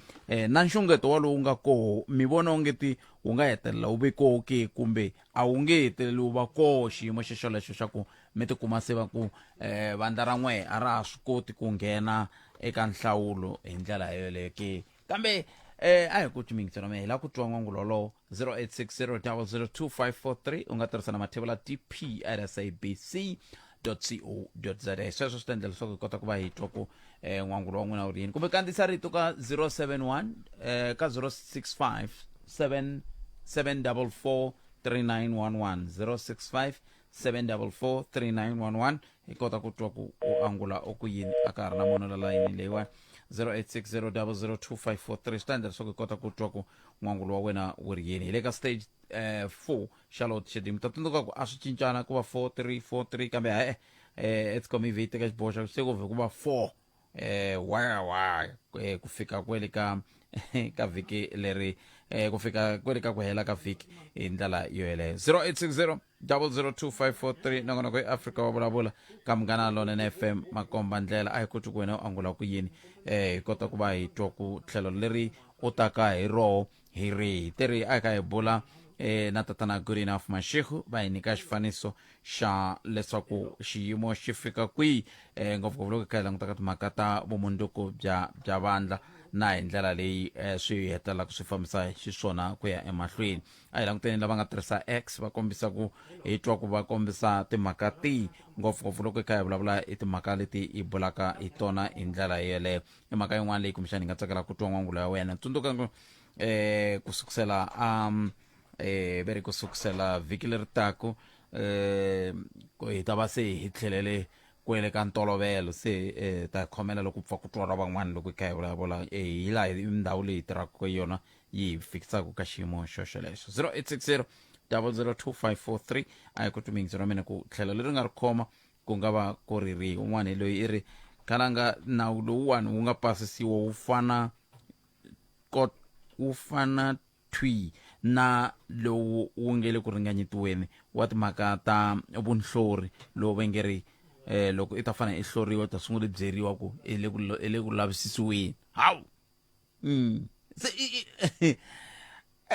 na nxungeto walowu nga koho mi vona ongeti wu nga hetelela wu ve koho ke kumbe a wu nge heteleli wu va koho xiyimo xexolexo xa ku mi tikuma se va ku vandla ra n'we a ra ha swi koti ku nghena eka nhlawulo hi ndlela yoleyo ke kambe a hi ku timingiselo me hi la ku twa n'wangulo wolowo 0860002543 u nga tirhisa na mathebula dp@sabc.co.za sweswo swi ta endla leswaku hi kota ku va hi twa ku n'wangulo wa n'wina wu ri yini kumbe kandziyisa rito ka 071 ka 065 744 3911 065 744 3911 hi kota ku twa ku u angula o ku yini a ka ha ri na munhu la layini leyiwani 0860002543 swi ta endla leswaku hi kota ku twa ku n'wangulo wa wena wu ri yini hi le ka stage 4 xa load shedding mi ta tsundzuka ku a swi cincana ku va 4343 kambe hayi Eskom yi teka xiboho xa se ku vhe ku va 4 ku fika kwele ka vhiki leri ku fika kwele ka ku hela ka vhiki hi ndlela yo yeleyo 0860002543 nongonoko hi Afrika wa vulavula ka Munghana Lonene FM makomba ndlela a hi koti ku wena u angula ku yini hi kota ku va hi twa ku tlhelo leri u taka hi roho hi ri teri a hi ka hi bula na tatana Good Enough Mashego va hi nyika xifaniso xa leswaku xiyimo xi fika kwihi ngopfungopfu loko hi kha hi languta ka timhaka ta vumundzuku bya vandla na hi ndlela leyi swi hetelelaka swi fambisa xiswona ku ya emahlweni a hi languteni lava nga tirhisa X va kombisa ku hi twa ku va kombisa timhaka tihi ngopfungopfu loko hi kha hi vulavula hi timhaka leti hi bulaka hi tona hi ndlela yeleyo i mhaka yin'wana leyi kumbexani hi nga tsakela ku twa n'wangulo ya wena tsundzuka ku sukusela veri ku sukusela vhiki leri taku hi ta va se hi tlhelele kwele ka ntolovelo se ta khomela loko pfa ku twa van'wana loko hi kha hi vulavula hi laha ndhawu leyi tirhaka yona yi fikisaka ka xiyimo xoxelexo 0860002543 a hi ku tumingiselo mina ku tlhelo leri nga ri khoma ku nga va ku ri ri un'wana loyi i ri khalanga nawu lowuwani wu nga pasisiwa wu fana twi na lowu wu nge le ku ringanyetiweni wa timhaka ta vunhlori lowu va nge ri loko i ta fana i hloriwa ta sungula byeriwa ku i le ku lavisisiweni hawu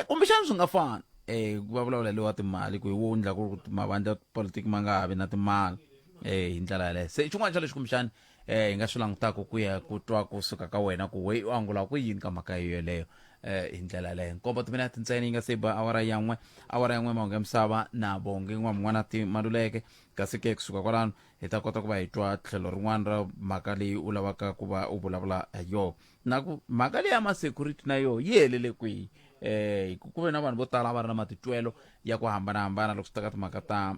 kumbexana swi nga fana ku va vulavula lewa timali ku hi wo ndla ku mavandla politiki ma nga havi na timali hi ndlela yaleyo se xin'wana xa lexi kumbexana hi nga swi langutaka ku ya ku twa kusuka ka wena ku we u angula ku yini ka mhaka yeleyo hi ndlela yaleyo nkombo timinete ntsena yi nga se ba awara ya n'we mahungu ya misava na vonge n'wana ti maluleke kasi ke kusuka kwalano hi ta kota ku va hi twa tlhelo rin'wana ra mhaka leyi u lavaka ku va u vulavula yo na ku mhaka leyi ya masecurity na yo yi helele kwihi ku ve na vanhu vo tala va ri na matitwelo ya ku hambanahambana loko swi ta ka timhaka ta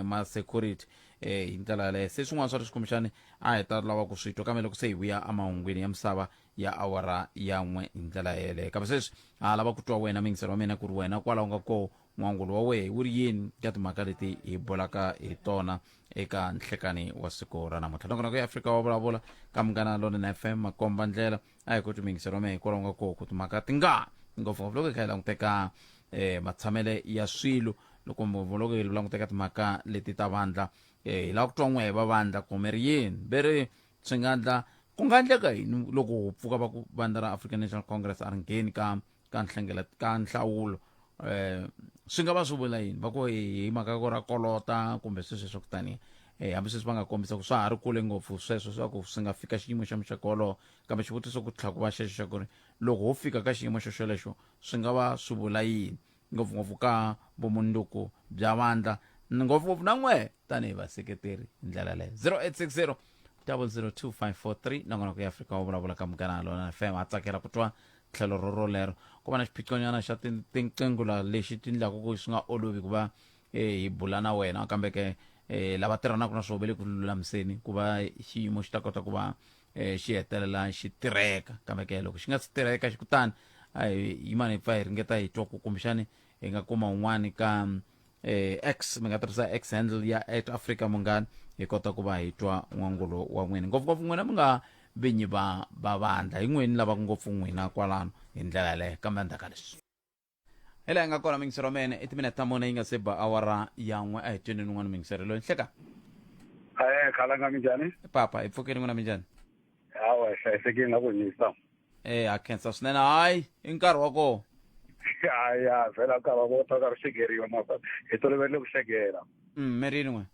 ma-security hi ndlela yaleyo se swin'wana swa leswi kumbexani a hi ta lava ku swi twa kambe loko se hi vuya emahungwini ya misava ya awara ya n'we hi ndlela yeleyo kambe sweswi ha lava ku twa wena mingiselo wa mina ku ri wena kwalaho nga koho n'wangulo wa wehe wu ri yini ka timhaka leti hi bulaka hi tona eka nhlekani wa siku ra namuntlha nongonoko ya Afrika wa vulavula ka Munghana Lonene FM makomba ndlela a hi koti mingiselo wa mina hikwalaho nga koho ku timhaka ti nga ngopfungopfu loko hi kha hi languteka matshamele ya swilo loko loko hi languteka timhaka leti ta vandla hi lava ku twa n'we va vandla kumbe ri yini veri swi nga endla ku nga endleka yini loko ho pfuka va ku vandla ra African National Congress a ri ngheni ka nhlawulo swi nga va swi vula yini va ku hi mhaka ku ra kolota kumbe sweswo swa ku taniya hambi sweswi va nga kombisa ku swa ha ri kule ngopfu sweswo swa ku swi nga fika xiyimo xa muxaka wolowo kambe xivutiso ku tlhela ku va xexo xa ku ri loko ho fika ka xiyimo xo xolexo swi nga va swi vula yini ngopfungopfu ka vumundzuku bya vandla ngopfungopfu na n'we tanihi vaseketeri hi ndlela leyo 0860 002543 nongonoko ya Afrika Wa Vulavula ka Munghana Lona FM a tsakela ku twa tlhelo rorolero ku va na xiphiqonyana xa tinqingula lexi ti endlaku ku swi nga olovi ku va hi bula na wena kambe ke lava tirhanaka na swo ve le ku lulamiseni ku va xiyimo xi ta kota ku va xi hetelela xi tirheka kambe ke loko xi nga si tirheka xi kutani hi mani hi pfa hi ringeta hi twa ku kumbexani hi nga kuma un'wani ka x mi nga tirhisa x handle ya @Afrika Munghana hi kota ku va hi twa n'wangulo wa n'wina ngopfungopfu n'wina mi nga vinyi va vandla hi n'wini lava ngopfu n'wina kwalano hi ndlela yaleyo kambe endzhaku ka leswi hi laha hi nga kona mingisero wa mene i timinete ta mune yi nga se ba awara ya n'we a hi tweni n'wana mingisero loyi nhleka khalanga minjhani papa hi pfukeni n'wina minjhani hawa hlayisekile na ku nyisa ha khensa swinene hayi i nkarhi wa koho ya vhela nkarhi wa kota ka ri xegeriwa masa hi toloverile ku xegera mi rini n'we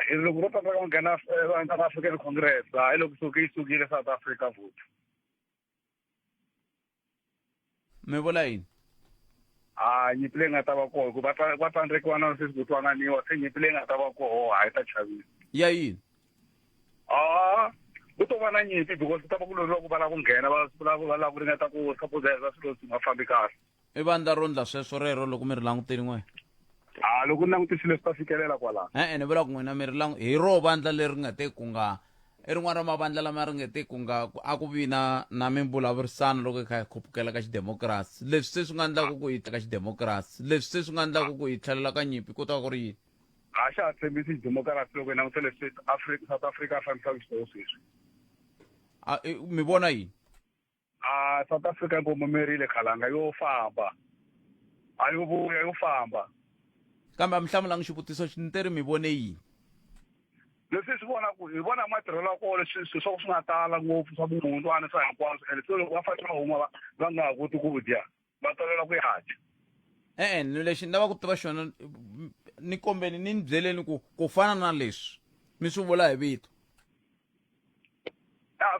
hi loko ro tsandzeka ku nghena ka African Congress hi loko yi sukile South Africa vote mi vula yini nyimpi leyi nga ta va koho hikuva va tsandzekiwa na sweswi ku twananiwa se nyimpi leyi nga ta va koho hayi ta chavisa ya yini ku to va na nyimpi because ku ta va ku loriwa ku va lava ku nghena va lava ku ringeta ku suppozeza swilo swi nga fambi kahle i vandla ro ndla sweswo rero loko mi ri languteni n'we loko ni langutisile swi ta fikelela kwalaho ni vula ku n'wina mi ri hi ro vandla leri nga te ku nga i rin'wana ra mavandla lama ri nga te ku nga a ku vi na mimbulavurisano loko hi kha hi khupukela ka xidemokirasi leswi se swi nga endlaku ku hi ka xidemokirasi leswi se swi nga endlaku ku hi tlhelela ka nyimpi ku ta ku ri yini xa ha tshembisi xidemokirasi loko hi langutile leswi South Africa a fambisaka xitoko sweswi mi vona yini South Africa yi bomomerile khalanga yo famba a yo vuya yo famba kambe a mi hlamulangi xivutiso xi ni teri mi vone yini leswi swi vona ku hi vona matirhelo ya kona leswi swa ku swi nga tala ngopfu swa vumundzwana swa hinkwaswo ende se loko va fanele va huma va nga ha koti ku dya va tolela ku ya dya ni lexi ni lava ku tiva xona ni kombeni ni ni byeleni ku fana na leswi mi swi vula hi vito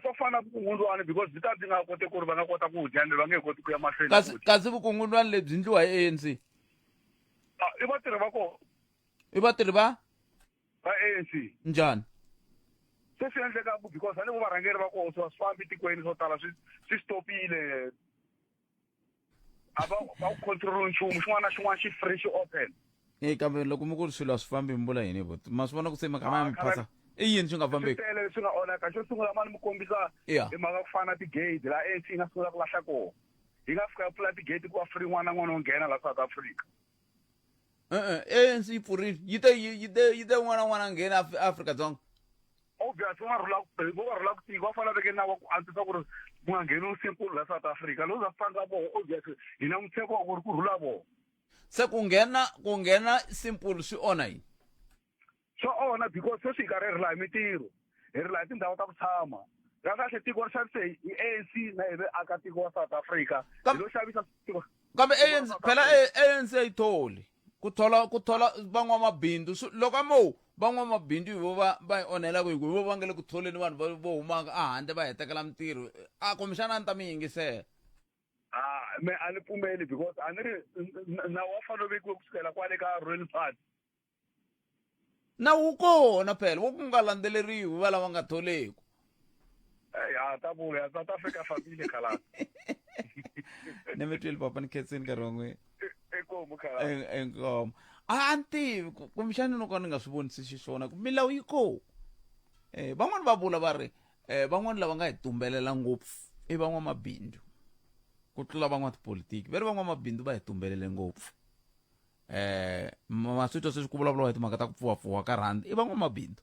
swo fana vukungundzwana because byi ta byi nga koti ku ri va nga kota ku dya ende va nge koti ku ya mahlweni kasi vukungundzwana lebyi ndliwa hi ANC i vatirhi va kona i vatirhi va ANC njhani se swi endlekaku because a ni vo varhangeri va kona swi fambi tikweni swo tala swi stopile a va ku control nchumu xin'wana na xin'wana xi free xi open kambe loko mi ku ri swilo a swi fambi mi vula yini vot ma swi vona ku se makama ya mi phasa i yini swi nga fambeki tele leswi nga onhaka xo sungula mani mi kombisa hi mhaka ku fana ti-gate laha ANC yi nga sungula ku lahla kona yi nga fika pfula ti-gate ku va free n'wana na n'wana wo nghena laha South Africa ANC yi pfurile yi te un'wana na un'wana a nghena Afrika-Dzonga obvious vo va rhula ku tika va fanele veke nawu wa ku antswisa ku ri mu nga ngheni usinkulu la South Africa lowu za fanga voho obvious hi na mutsheko wa ku ri ku rhula voho se ku nghena simple swi onha yini swo onha because sweswi hi karhi hi rila hi mintirho hi rila hi tindhawu ta ku tshama ra kahle tiko ri xavise hi ANC na hi vaakatiko wa South Africa hi lo xavisa tiko kambe phela ANC yi tholi ku thola van'wamabindzu loko a mo van'wamabindzu hi vo va hi onhelaka hi vo va nga le ku tholeni vanhu vo humaka ehandle va hi tekela mintirho kumbexana a ni ta mi yingisela me a ni pfumeli because a ni ri nawu wa fanele vekiwe kusukela kwale ka R100m nawu kona phela wo ku nga landzeleriwi va lava nga tholeki ta vula South Africa fambile khalanga ni mi twile papa ni khetseni nkarhi wan'we enkomo khalanga enkomo a ni tivi kumbexani loko ni nga swi vonisisi swona milawu yi kona van'wani va vula va ri van'wani lava nga hi tumbelela ngopfu i van'wamabindzu ku tlula van'watipolitiki va ri van'wamabindzu va hi tumbelele ngopfu maswitwa sweswi ku vulavuriwa hi timhaka ta ku pfuwapfuwa ka rhandi i van'wamabindzu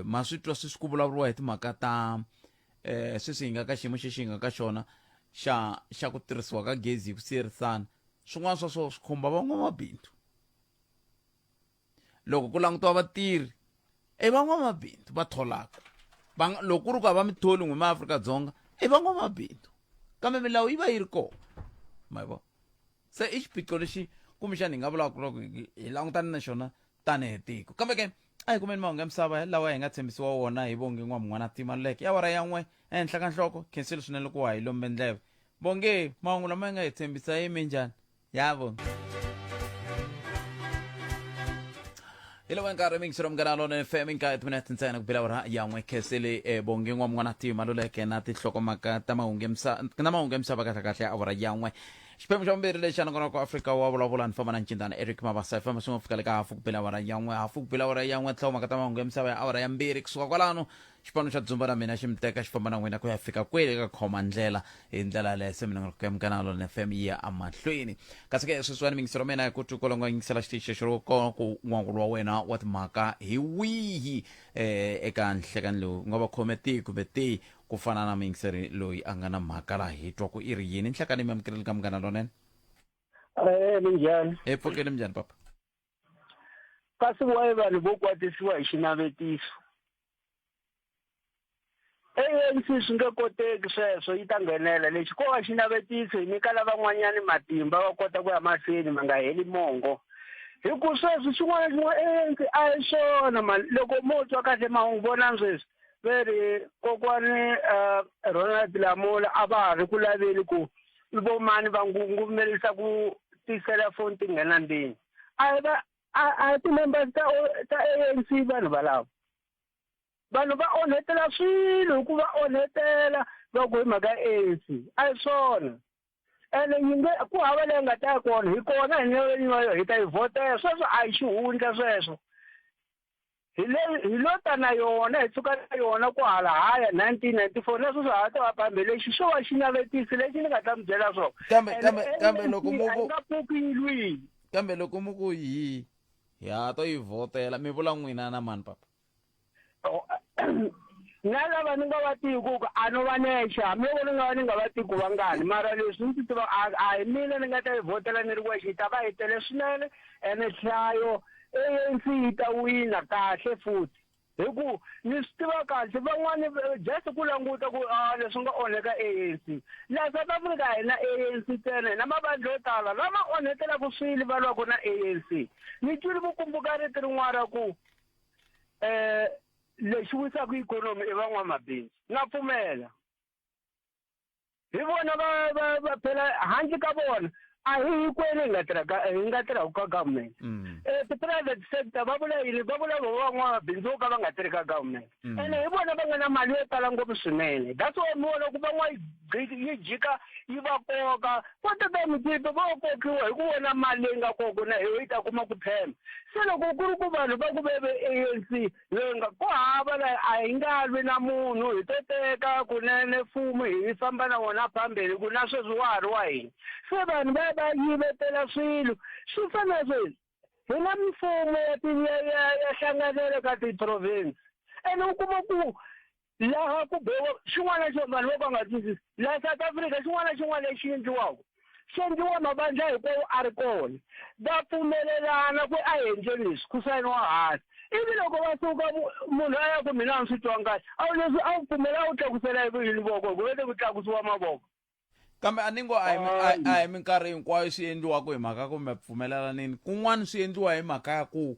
maswitwa sweswi ku vulavuriwa hi timhaka ta sweswi hi nga ka xiyimo xexi hi nga ka xona xa ku tirhisiwa ka gezi hi ku siyerisana swin'wana swa swo swi khumba van'wamabindzu loko ku langutiwa vatirhi i van'wamabindzu va tholaka loko ku ri ku hava mitholi n'we maAfrika-Dzonga i van'wamabindzu kambe milawu yi va yi ri kona ma vo se i xiphiqo lexi kumbexani hi nga vulaka ku hi langutane na xona tanihi tiko kambe ke a hi kumeni mahungu ya misava lawa hi nga tshembisiwa wona hi vonge n'wamungwana maluleke ya wara ya n'we ehenhla ka nhloko khensile swinene loko wa hi lombe ndleve vonge mahungu lama hi nga hi tshembisa yime njhani ya vonge hi loko nkarhi mingisiro mganalo na FM nka timinete ntsena ku bila wara ya n'we khensile vonge n'wamungwana maluleke na tinhlokomhaka ta mahungu ya misava kahle ya awara ya n'we xiphemu xa vumbirhi lexi anongonaka Afrika Wa Vulavula ni famba na ncindana Eric Mavasa hi famba swi nga fika le ka hafu ku bila wara ya n'we hafu ku bila wara ya n'we tlhelo mhaka ta mahungu ya misava ya awara ya mbirhi kusuka kwalano xipano xa dzumba ra mina xi mi teka xi famba na n'wina ku ya fika kwele ka khoma ndlela hi ndlela leyi se mina ku ya mkanalo na FM yi ya amahlweni kasi ke sweswiwani mingisiro mina hi ku tukolonga yingisela xitichi xi ri ku n'wangulo wa wena wa timhaka hi wihi eka nhlekani lowu nga va khome tihi kumbe tihi ku fana na mingiseri loyi a nga na mhaka laha hi twa ku i ri yini nhlekani mi amukeleli ka munghana lonene minjhani hi pfukeli minjhani papa kasi waye vanhu vo kwatisiwa hi xinavetiso ANC swi nge koteki sweswo yi ta nghenela lexi ko va xinavetiso hi nyika lavan'wanyani matimba va kota ku ya mahlweni ma nga heli mongo hi ku sweswo xin'wana na xin'wana ANC a hi swona mali loko mo twa kahle mahungu vonani sweswi ve ri kokwani R100m a va ha ri ku laveni ku vo mani va ngumelisa ku tiselafoni ti nghena ndini a ti-members ta ANC vanhu valavo vanhu va onhetela swilo hi ku va onhetela va ku hi mhaka ANC a hi swona ene yi nge ku hava leyi nga ta ya kona hi kona hi neyo hi ta yi vhotela sweswo a hi xihundla sweswo hi lo ta na yona hi tsuka na yona ku hala haya 1994 leswo swi ha ta va pambe lexi xo va xinavetisi lexi ni nga ta mi byela swona kambe loko mu nga pfuki yilwini kambe loko mu ku hi ha to yi vhotela mi vula n'wina na mani papa na lava ni nga va tiku a no va nexa mi loko ni nga va tiku vangani mara leswi ni tiva a hi mina ni nga ta yi vhotela ni ri wexe hi ta va hi tele swinene ene nhlayo ANC yi ta wina kahle futhi hi ku ni swi tiva kahle van'wani just ku languta ku leswi nga onheka ANC laha South Africa hi na ANC ntsena na mavandla yo tala lama onhetelaka swilo va lwaka na ANC ni twile vukumbuka riti rin'wana ra ku lexi wisaka ikhonomi i van'wamabindzu na pfumela hi vona va phela handle ka vona a hi hinkwenu hi nga tirhaka ka government ti-private sector va vula yini va vula van'wamabindzu vo ka va nga tirhi ka government ene hi vona va nga na mali yo tala ngopfu swinene that's why mi vona ku yi jika yi va koka kotata mitipo va kokiwa hi ku vona mali leyi nga koko na hi ta kuma ku phema se loko ku ri ku vanhu va ku veve ANC leyi nga ko hava la a hi nga lwi na munhu hi to teka kunene mfumo hi famba na wona phambili ku na sweswi wa ha ri wa hina se vanhu va yivetela swilo swi fana sweswi hi na mfumo ya hlanganele ka ti-province ene u kuma ku laha ku bewa xin'wana na xin'wana vanhu vo ka nga twisisi laha South Africa xin'wana na xin'wana lexi endliwaka xi endliwa mavandla hinkwawo a ri kona va pfumelelana ku a endleni leswi ku sayiniwa hansi ivi loko va suka munhu a ya ku mina a ni swi twangi kahle a wu leswi a wu pfumela a wu tlakusela hi yini voko ku vete ku tlakusiwa mavoko kambe a ni ngo a hi minkarhi hinkwayo swi endliwaka hi mhaka ku mi pfumelelanini kun'wana swi endliwa hi mhaka ya ku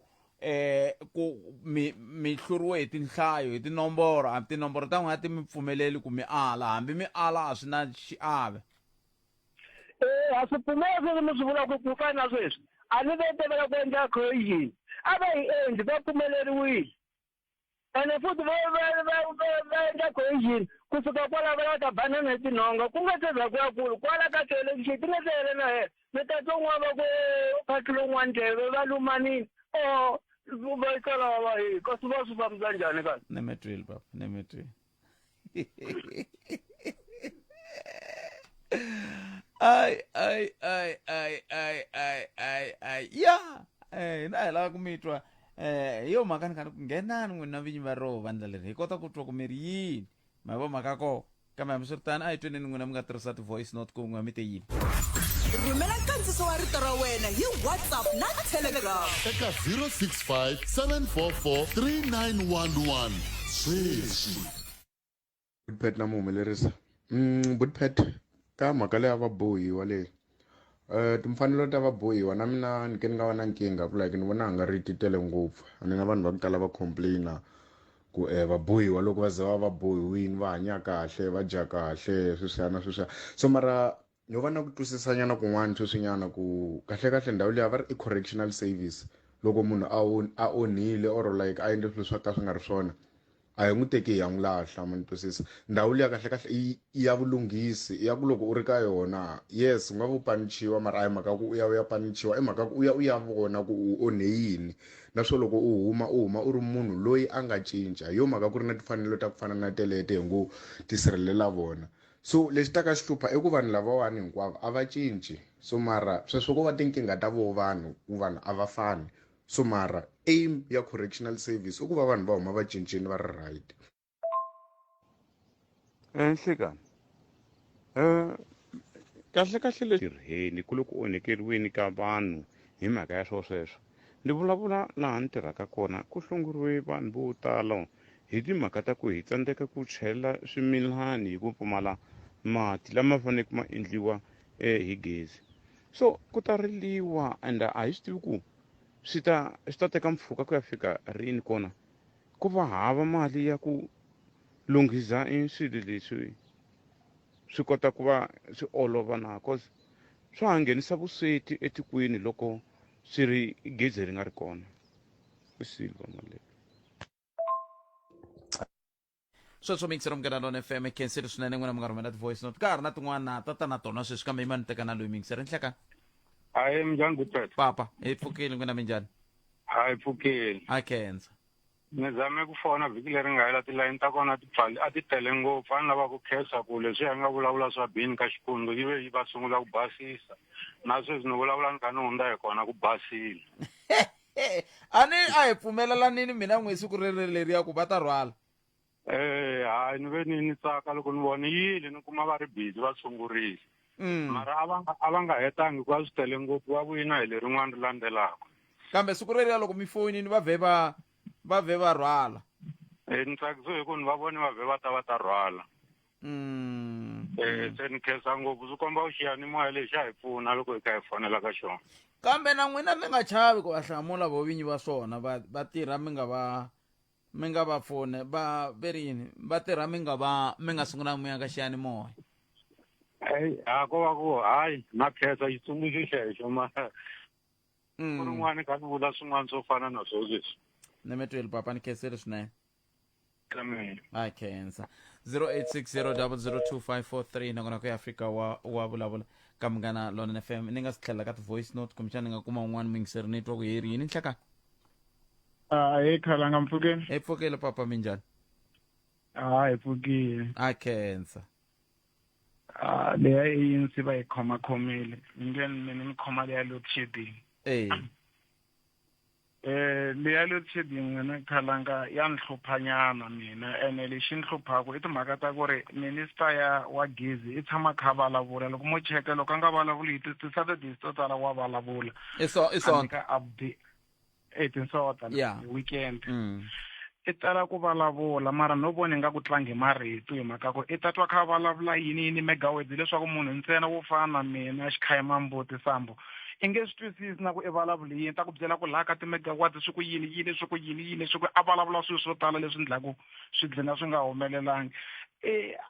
mi hluriwe hi tinhlayo hi tinomboro hambi tinomboro ta n'wina ti mi pfumeleli ku mi ala hambi mi ala a swi na xiave a swi pfumela sweswi mi swi vula ku fana na sweswi a ni vetelela ku endla cohesion a va hi endli va pfumeleriwile ene futhi va endla cohesion kusuka kwala va ta banana hi tinhonga ku nga se za ku ya kulu kwala ka ti-election ti nga se hele na hela mi ta tson'wana va ku phahli lowun'wana ndleve va lumanini va tsala va hi kasi va swi fambisa njhani kahle ni mi twile papa ni mi twile ai ya na hi lava ku mi twa hi yo mhaka ni khani ku nghenani n'wina vinyi va roho vandla leri hi kota ku twa ku mi ri yini ma vo mhaka ko kambe hambi swi ri tani a hi tweneni n'wina mi nga tirhisa ti-voice note ku n'wina mi te yini rhumela nkandziso wa rito ra wena hi WhatsApp na Telegram eka 065 744 3911 sweswi Budpet na muhumelerisa Budpet ka mhaka leyi a va bohiwa leyi timfanelo ta vabohiwa na mina ni ke ni nga va na nkingha ku like ni vona nga ri ti tele ngopfu ni na vanhu va ku tala va complaina ku vabohiwa loko va ze va bohiwini va hanya kahle va dya kahle sweswiya so mara no va na ku twisisanyana kun'wana sweswinyana ku kahle ndhawu leyi va ri i correctional service loko munhu a onhile or like a endle swilo swa ka swi nga ri swona a hi n'wi teki hi ya n'wi lahla ma ni twisisa ndhawu liya kahle i ya vulunghisi i ya ku loko u ri ka yona yes u nga vupanichiwa mara a hi mhaka ku u ya panichiwa i mhaka ku u ya vona ku u onhe yini naswona loko u huma u ri munhu loyi a nga cinca hi yo mhaka ku ri na timfanelo ta ku fana na telete hi ngo tisirhelela vona so lexi ta ka xi hlupha i ku vanhu lavawani hinkwavo a va cinci so mara sweswo ko va tinkingha ta vo vanhu ku vanhu a va fani so mara aim ya correctional service uku va vanhu va huma va cincini va ri right Nhlekani kahle leswi tirheni ku loko onhekeriweni ka vanhu hi mhaka ya sweswo ni vulavula laha ni tirhaka kona ku hlonguriwe vanhu vo tala hi timhaka ta ku hi tsandzeka ku chela swimilani hi ku pfumala mati lama faneleke ma endliwa hi gezi so ku ta riliwa and a hi swi tivi ku swi ta teka mpfhuka ku ya fika rini kona ku va hava mali ya ku lunghisa swilo leswi swi kota ku va swi olova na cause swa ha nghenisa vusweti etikweni loko swi ri gezi ri nga ri kona Silva Malebe sweswo mixer umngena lona FM kenseri swinene n'wina mi nga rhumela ti-voice note ka ha ri na tin'wana ta na tona sweswi kambe ima ni teka na loyi mixer nhleka hayi minjhani Gutpet papa hi pfukile n'wina minjhani hayi pfukile a khensa ni zame ku fona vhiki leri nga hela tilayini ta kona a ti tele ngopfu a ni lava ku khensa ku leswi ya nga vulavula swa bini ka xikungu yi ve yi va sungula ku basisa na sweswi ni vulavula ni kha ni hundza hi kona ku basile a hi pfumelelanini mina n'wi siku leriya ku va ta rhwala hayi ni ve ni tsaka loko ni vona yile ni kuma va ri busy va sungurile mara a va nga hetangi ku a swi tele ngopfu va vuyina hi lerin'wana ri landzelaka kambe siku leriya loko mi foyinini va vhe va rhwala ni tsakisiwe hi ku ni va voni va vhe va ta rhwala se ni khensa ngopfu swi komba xiyanimoya lexi a hi pfuna loko hi kha hi fonela ka xona kambe na n'wina mi nga chavi ku va hlamula vovinyi va swona va tirha mi nga va fone va verini va tirha mi nga sungula mi ya ka xiyanimoya ko va ku hayi na khensa xitsundzuxo xexo mara ku rin'wana ka ni vula swin'wana swo fana na swo leswi ni mi tweli papa ni khenseli swinene a khensa 0860002543 nakona ku ya Afrika wa vulavula ka Munghana Lonene FM ni nga si tlhelela ka ti-voice note kumbexana ni nga kuma un'wana mingiseri ni twa ku hi ri yini nhleka hi khalanga mpfukeni hi pfukile papa minjhani hi pfukile a khensa leya ANC va hi khomakhomile mina ni khoma leya load shedding leya load shedding mina khalanga ya ni hluphanyana mina ene lexi ni hluphaka i timhaka ta ku ri minister wa gezi i tshama kha vulavula loko mo cheka loko a nga vulavuli hi ti-Saturdays to tala wa vulavula i ka update tinsota weekend i tala ku vulavula mara no voni nga ku tlangi marito hi mhaka ku i tatwa kha vulavula yini megaways leswaku munhu ntsena wo fana na mina xikhayima mbuti sambo i nge swi twisisi na ku i vulavula yini ta ku byela ku laha ka timegawati swi ku yini swi ku a vulavula swilo swo tala leswi endlaku swi dlina swi nga humelelangi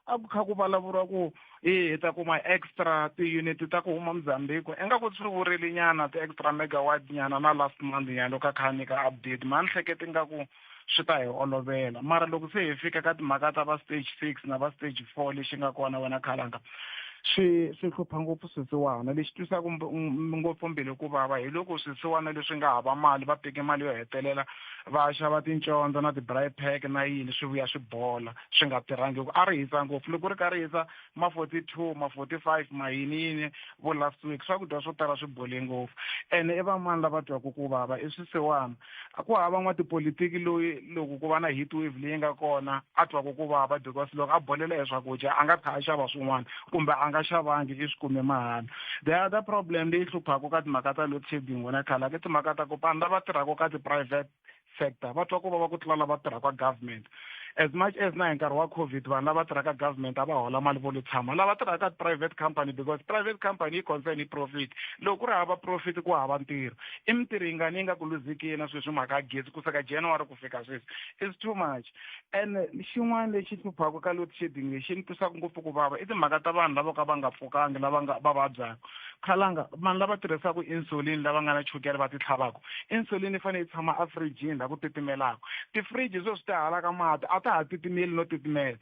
a ku kha ku vulavuriwa ku hi ta kuma extra ti-unit ta ku huma Mozambique ingaku swi vurile nyana ti-extra megawatt nyana na last month nyana loko a kha nyika update ma ni hleketi ingaku swi ta hi olovela mara loko se hi fika ka timhaka ta va stage 6 na va stage 4 lexi nga kona wena khalanga swi hlupha ngopfu swisiwana lexi twisaka ngopfu mbilu ku vava hi loko swisiwana leswi nga hava mali va teke mali yo hetelela va xava tincondza na ti-braai pack na yini swi vuya swi bola swi nga tirhangi a ri hisa ngopfu loko ri karhi hisa ma 42 ma 45 ma yini vo last week swakudya swo tala swi bole ngopfu ene i vamani lava twaku ku vava i swisiwana a ku hava n'watipolitiki loyi loko ku va na heat wave leyi nga kona a twaku ku vava because loko a bolela hi swakudya a nga tlha a xava swin'wana kumbe a nga xavangi i swi kume mahala the other problem leyi hluphaka ka timhaka ta load shedding wena khala ke timhaka ta ku vanhu lava tirhaka ka ti-private sector va twa ku vava ku tlula lava tirhaka government as much as na hi nkarhi wa covid vanhu lava tirhaka government a va hola mali vo lo tshama lava tirhaka private company because private company yi concern hi profit loko ku ri hava profit ku hava ntirho i mintirho yi nga ku luzikini na sweswi mhaka ya gezi kusuka january ku fika sweswi it's too much and xin'wana lexi hluphaka ka load shedding lexi ni twisaka ngopfu ku vava i timhaka ta vanhu lava ka va nga pfukangi lava va vabyaka khalanga vanhu lava tirhisaka insulin lava nga na chukele va ti tlhavaka insulin yi fanele yi tshama afrijini la ku titimelaka tifriji zo swi ti halaka mati a ta ha titimeli no titimela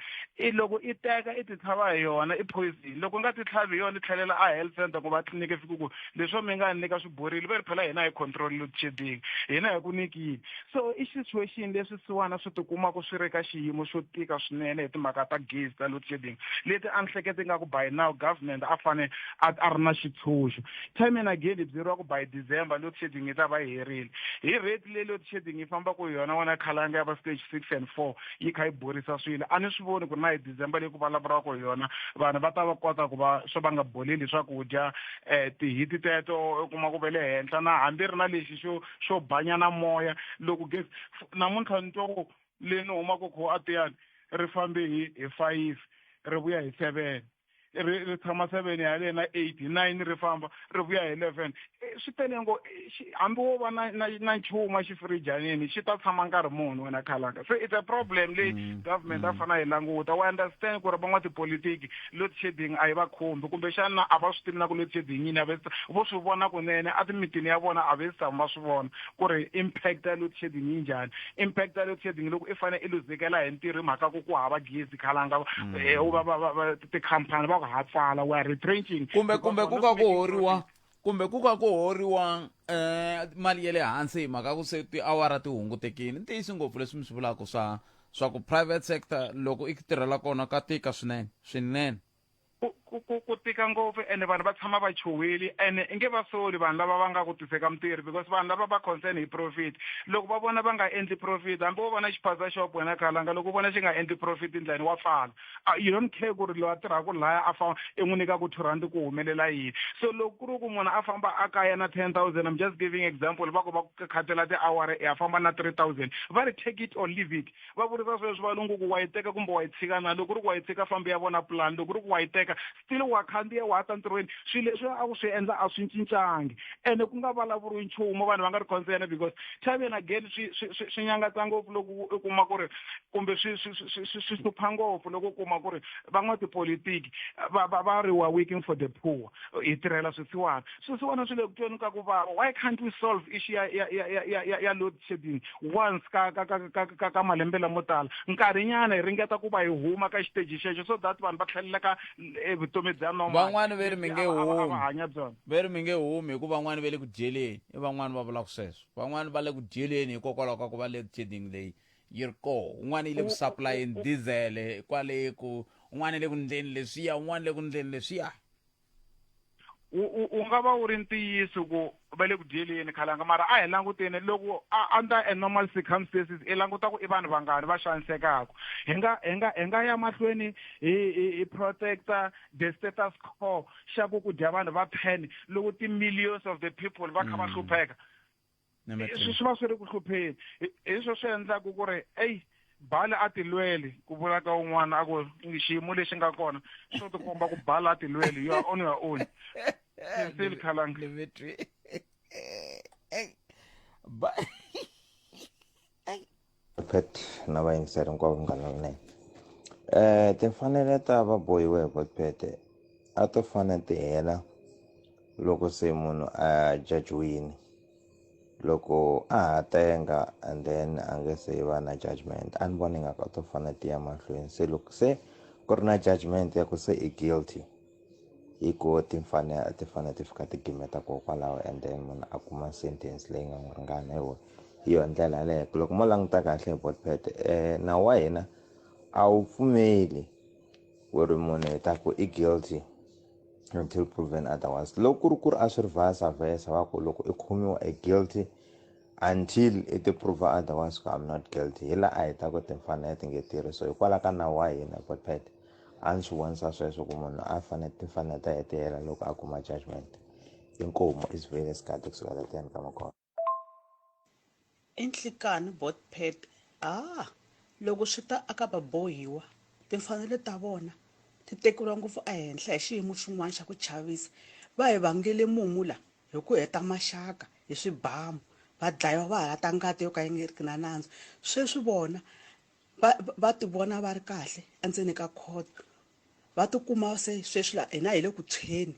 loko i teka i ti tlhava hi yona i poison loko nga ti tlhavi hi yona i tlhelela a health center ku va tliliniki fika ku leswo mi nga nyika swiborile va ri phela hina hi control load shedding hina hi ku nikini so i situation leswi siwana swi tikumaka swi ri ka xiyimo xo tika swinene hi timhaka ta gezi ta load shedding leti a ni hlekete nga ku by now government a fane a ri na xitshunxo time and again hi byeriwa ku by December load shedding yi ta va yi herile hi rate leyi load shedding yi famba ku yona wona khalanga ya va stage 6 and 4 yi kha yi borisa swilo a ni swi voni ku ri na hi December leyi ku vulavuriwaka hi yona vanhu va ta va kota ku va swo va nga boleli swakudya tihiti teto u kuma ku ve le henhla na hambi ri na lexi xo banyana moya loko gezi namuntlha ni twa ku leyi ni humaka kho a tiyani ri fambe hi 5 ri vuya hi 7 ri tshama 7 ya le na 8 9 ri famba ri vuya hi 11 swi tele ngo hambi wo va na nchuma xifirijanini xi ta tshama nkarhi munhu wena khalanga so it's a problem leyi government a fana hi languta wa understand ku ri van'wa tipolitiki load shedding a yi va khumbi kumbe xana a va swi tivi na ku load shedding yini vo swi vona kunene a timitini ya vona a va si tshama va swi vona ku ri impact ya load shedding yi njhani impact ya load shedding loko i fanele i luzekela hi ntirho hi mhaka ku hava gezi khalanga tikhampani va ha pfala we are retrenching kumbe ku ka ku horiwa mali ya le hansi hi mhaka ku se tiawara ti hungutekile ni tiyisi ngopfu leswi mi swi vulaka swa ku private sector loko i tirhela kona ka tika swinene ku tika ngopfu ene vanhu va tshama va chuhile ene i nge va soli vanhu lava va nga ku tiseka mintirho because vanhu lava va concern hi profit loko va vona va nga endli profit hambi wo vona xiphaza shop wena khalanga loko vona xi nga endli profit ndlani wa pfala you don't care ku ri loyi a tirhaka laya a famba i n'wi nyika ku 2 rand ku humelela yini so loko ku ri ku munhu a famba a kaya na 10,000 I'm just giving example va ku va khatela tiawara a famba na 3,000 va ri take it or leave it va vurisa sweswi valungu ku wa yi teka kumbe wa yi tshika na loko ri ku wa yi tshika fambi ya vona plan loko ri ku wa yi teka still wa khandziya wa ta ntirhweni swilo leswi a ku swi endla a swi cincangi ene ku nga vulavuriwi nchumu vanhu va nga ri concern because time and again swi nyangatsa ngopfu loko u kuma ku ri kumbe swi hlupha ngopfu loko u kuma ku ri van'wa tipolitiki va ri wa working for the poor hi tirhela swisiwana swi le ku tweni ka ku vava why can't we solve issue ya load shedding once ka malembe lamo tala nkarhinyana hi ringeta ku va hi huma ka xiteji xexo so that vanhu va tlhelela ka vutomi bya van'wani ve ri mi nge humi hikuva van'wani ve le ku dyeleni i van'wani va vulaka sweswo van'wani va le ku dyeleni hikokwalaho ka ku va load shedding leyi yi ri koho un'wana yi le ku supplyeni diesel kwale ku un'wana yi le ku ndleni leswiya un'wana le ku ndleni leswiya u nga va u ri ntiyiso ku va le ku dyeleni khalanga mara a hi languteni loko under a normal circumstances i languta ku i vanhu vangani va xanisekaka hi nga ya mahlweni hi protector the status quo xa ku dya vanhu va 10 loko ti-millions of the people va kha va hlupheka swi va swi ri ku hlupheni hi swo swi endlaku ku ri bala a tilweli ku vula ka un'wana a ku xiyimo lexi nga kona swo tikomba ku bala a tilweli you are on your own still khalanga pet na vayingiseri hinkwavo munghana lowunene timfanelo ta va bohiwe hi vopete a to fane ti hela loko se munhu a jajiwini loko a ha tenga and then a nge se va na judgment a ni voni ngaka to fane ti ya mahlweni se loko se ku ri na judgment ya ku se i guilty hi ko ti fane ti fika ti gimeta kokwalaho and then munhu a kuma sentence leyi nga n'wi ringana hi yo ndlela yaleyo loko mo languta kahle hi botpet nawu wa hina a wu pfumeli ku ri munhu hi ta ku i guilty until proven otherwise loko ku ri a swi ri versa va ku loko i khomiwa i guilty until it prove otherwise ku I'm not guilty hi la a hi ta ku timfanelo ti nge tirhi so hikwalaho ka nawu wa hina botpet a ni swi vonisa sweswo ku munhu a timfanelo ta hetela loko a kuma judgment inkomo is very scarce kusukela teni ka makona inhlikani botpet loko swi ta aka vabohiwa timfanelo ta vona ti tekeriwa ngopfu ehenhla hi xiyimo xin'wana xa ku chavisa. Va hi vangele mumula hi ku heta maxaka hi swibamu, va dlayiwa va halata ngati yo ka yi nga ri na nandzu. Sweswi vona va ti vona va ri kahle endzeni ka khoto, va tikuma se sweswi la hina hi le ku tshweni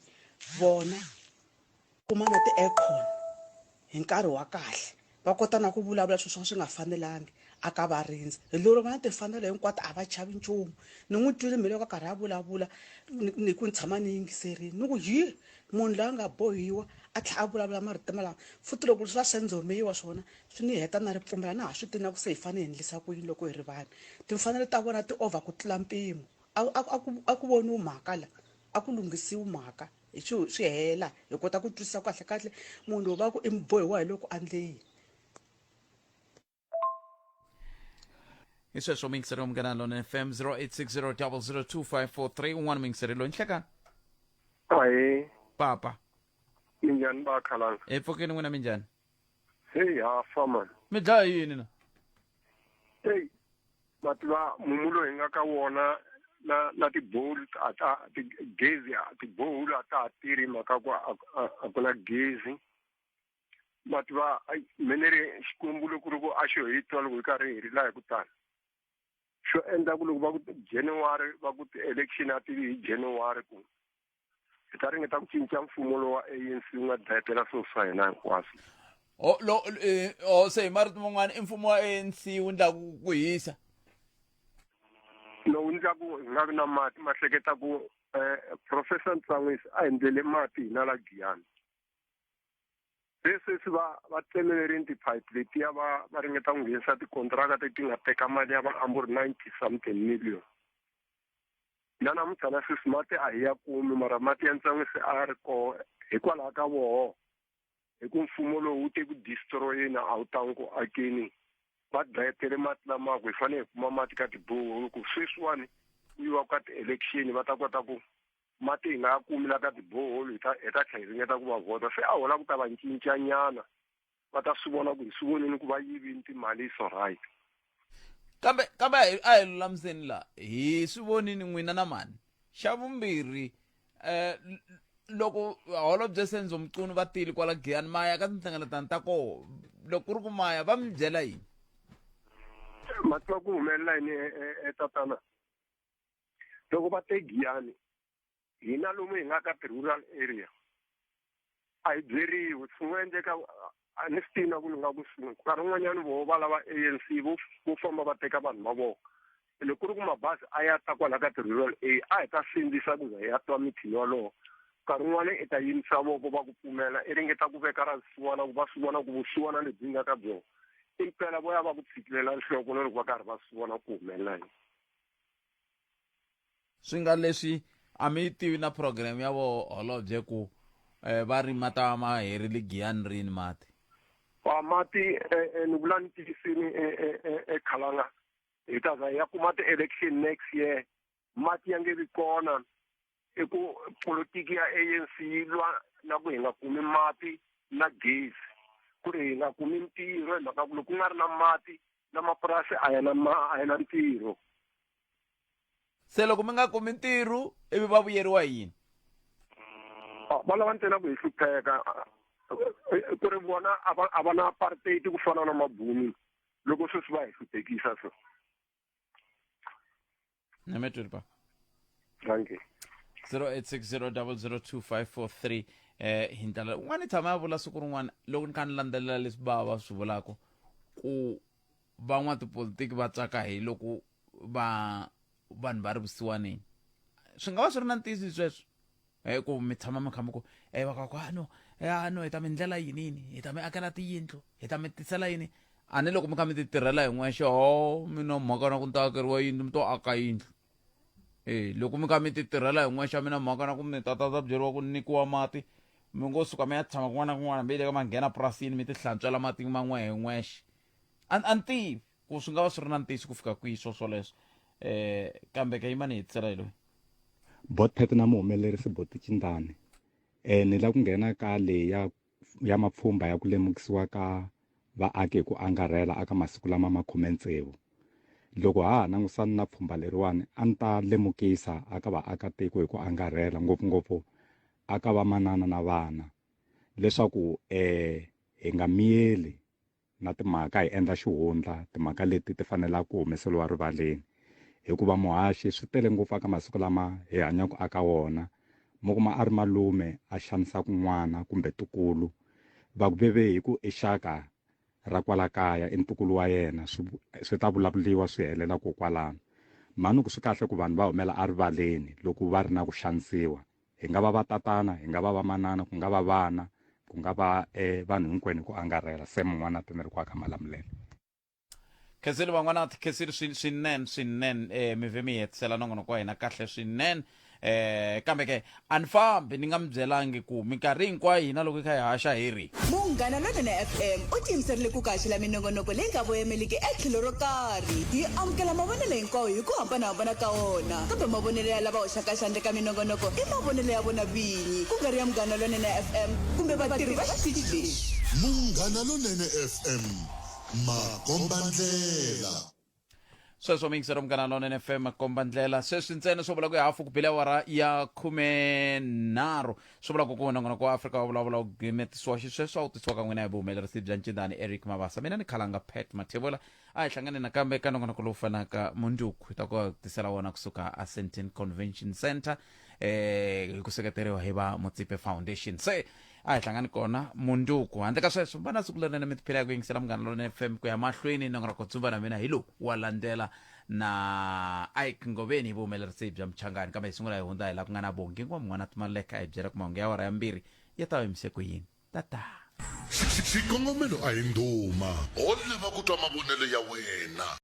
vona kuma na ti-aircon hi nkarhi wa kahle, va kota na ku vulavula swilo swo swi nga fanelangi aka varindzi. Hi lero va na timfanelo hinkwato a va chavi nchumu. Ni n'wi twile mhele ka karhi a vulavula ni ku ni tshama ni yingiserile ni ku hi munhu loyi a nga bohiwa a tlhela a vulavula marito malama. Futhi loko swi va sendzomiwa swona swi ni heta na ri pfumela na ha swi tiva ku se hi fanele hi endlisa ku yini loko hi ri vanhu. Timfanelo ta vona ti over ku tlula mpimo. A ku voniwi mhaka la, a ku lunghisiwi mhaka hi swi hela hi kota ku twisisa kahle kahle munhu loyi va ku i mubohiwa hi loko andle yini. Hi sweswo mingiseri umngana lona FM 0860002543 mingiseri lo nhlekani Hayi papa minjhani va khalanga empfokeni n'wina minjhani hey hafa man mi dlaya yini na hey mativa mumulo hi nga ka wona na tibowl ta gezi tibowl ta tirhi mhaka ku a ku na gezi mativa meneri xikwembu loko a xo hitwa loko hi karhi hi ri laha hi ku tala xo endla ku loko va ku January va ku ti-election a tivi hi January ku hi ta ringeta ku cinca mfumo lowa ANC wu nga dlayetela swilo swa hina hinkwaswo. Se hi marito man'wana i mfumo wa ANC wu endlaku ku hisa lowu ndlaku hi nga vi na mati ma hleketa ku Professor Ntsanwisi a endlele mati hi na la Giyani. Sweswi va tsemelerini tipipe letiya va ringeta ku nghenisa tikontraka ti nga teka mali ya va amburi 90 something million. Na namuntlha na sweswi mati a hi ya kumi mara mati ya Ntsanwisi a ri koho hikwalaho ka voho hi ku mfumo lowu wu te ku destroyeni a wu tangi ku akeni va dlayetele mati lamaku hi fanele hi kuma mati ka tiboho ku sweswiwani ku yiwa ka ti-election va ta kota ku mati hi nga ya kumi la ka tiboholo hi ta tlhela hi ringeta ku va vhota se a hola ku ta va cincanyana va ta swi vona ku hi swi vonini ku va yivini timali so right kambe a hi lulamiseni la hi swi vonini n'wina na mani xa vumbirhi loko holobye Senzomcunu va tile kwala Giyani maya ka tihlengeletano ta koho loko ku ri ku maya va mi byela yini mativa ku humelela yini tatana loko va te Giyani hina lomu hi nga ka ti-rural area a hi byeriwi swi nga endleka a ni swi tina ku ni nga ku swi nkarhi wun'wanyani voho va lava ANC vo famba va teka vanhu va vona loko ku ri ku mabazi a ya ta kwala ka ti-rural area a hi ta sindzisa ku za hi ya twa mithini walowo nkarhi wun'wana i ta yimisa voko va ku pfumela i ringeta ku veka ra vusiwana ku va swi vona ku vusiwana lebyi nga ka byona impela vo ya va ku tshikilela nhloko na loko va karhi va swi vona ku humelela yini swi nga leswi a mi tivi na program ya vo holobye ku va ri mata ma herile Giyani rini mati mati ni vula ni tivisini Khalanga hi ta za ya kuma ti-election next year mati ya nge vi kona i ku politiki ya ANC lwa na ku hi nga kumi mati na gezi ku ri hi nga kumi ntirho hi mhaka ku loko ku nga ri na mati na mapurasi a ya na ntirho se loko mi nga kumi ntirho ivi va vuyeriwa yini va lava ntsena ku hi hlupheka ku ri vona a va na apartheid ku fana na mabuni loko sweswi va hi hluphekisa so nemetweripa thank you 0860002543 hi ndlela un'wana i tshama ya vula siku rin'wana loko ni kha ni landzelela leswi va swi vulaka ku van'watipolitiki va tsaka hi loko vanhu va ri vusiwaneni swi nga va swi ri na ntiyisi sweswo ku mi tshama mi kha mi ku vakako ano hi ta mi ndlela yinini hi ta mi akela tiyindlu hi ta mi tisela yini a ni loko mi kha mi ti tirhela hi n'wexe mi na mhaka na ku ni ta akeriwa yindlu mi to aka yindlu loko mi kha mi ti tirhela hi n'wexe mi na mhaka na ku mi ta byeriwa ku nikiwa mati mi ngo suka mi ya tshama kun'wana na kun'wana mi le ka ma nghena purasini mi ti hlantswela mati man'we hi n'wexe a ni tivi ku swi nga va swi ri na ntiyisi ku fika kwihi swoswoleswo kambe ka yimani hi tisela hi loyi botpet na muhumelerisi boticindani ni la ku nghena ka leyi ya mapfhumba ya ku lemukisiwa ka vaaki hi ku angarhela aka masiku lama 60 loko ha ha langusani na pfhumba leriwani a ni ta lemukisa aka vaakatiko hi ku angarhela ngopfungopfu aka vamanana na vana leswaku hi nga miyeli na timhaka hi endla xihundla timhaka leti ti fanelaka ku humeseriwa rivaleni hikuva muhaxi swi tele ngopfu aka masiku lama hi hanyaka aka wona mo kuma a ri malume a xanisaka n'wana kumbe tukulu va ku veve hi ku exaka ra kwala kaya i ntukulu wa yena swi ta vulavuliwa swi helela kokwalano mhani ku swi kahle ku vanhu va humela erivaleni loko va ri na ku xanisiwa hi nga va va tatana hi nga va vamanana ku nga va vana ku nga va vanhu hinkwenu ku angarhela se mun'wana ti ni ri kwaka malamulelo khensile van'wana khensile swinene mi ve mi hetisela nongonoko wa hina kahle swinene kambe ke a ni fambi ni nga mi byelangi ku minkarhi hinkwayo hina loko hi kha hi haxa hi ri munghana lonene FM u tiyimiserile ku kaxela minongonoko leyi nga voyameliki etlhelo ro karhi hi amukela mavonelo hinkwawo hi ku hambanahambana ka wona kambe mavonelo ya lava hoxaka xandle ka minongonoko i mavonelo ya vona vinyi ku nga ri ya munghana lonene FM kumbe vatirhi va xitichi lexi munghana lonene FM makombandlela sweswo mingisero munghana lonene FM makombandlela sweswi ntsena swo vula ku hafu ku bile awara ya 13 swo vula ku ku nongonoko wa Afrika Wa Vulavula wu gimetisiwa xisweswo a wu tisiwa ka n'wina hi vuhumelerisi bya ncindani Eric Mavasa mina ni khalanga Pat Mathebola a hi hlangane nakambe ka nongonoko lowu fanaka mundzuku hi ta ku tisela wona kusuka a Sandton Convention Center hi ku seketeriwa hi va Motsipe Foundation se a hi hlangani kona mundzuku handle ka sweswo va na siku lerinene mi tiphila ya ku yingisela munghana lonene FM ku ya mahlweni nongonoko tsumba na mina hi lowu wa landzela na Ike Ngoveni hi vuhumelerisi bya mchangani kambe hi sungula hi hundza hi laha ku nga na bongi n'wa mun'wana timaleka hi byela ku mahungu ya awara ya 2 ya ta va yimise ku yini tata xikongomelo a hi nduma ho lava ku twa mavonelo ya wena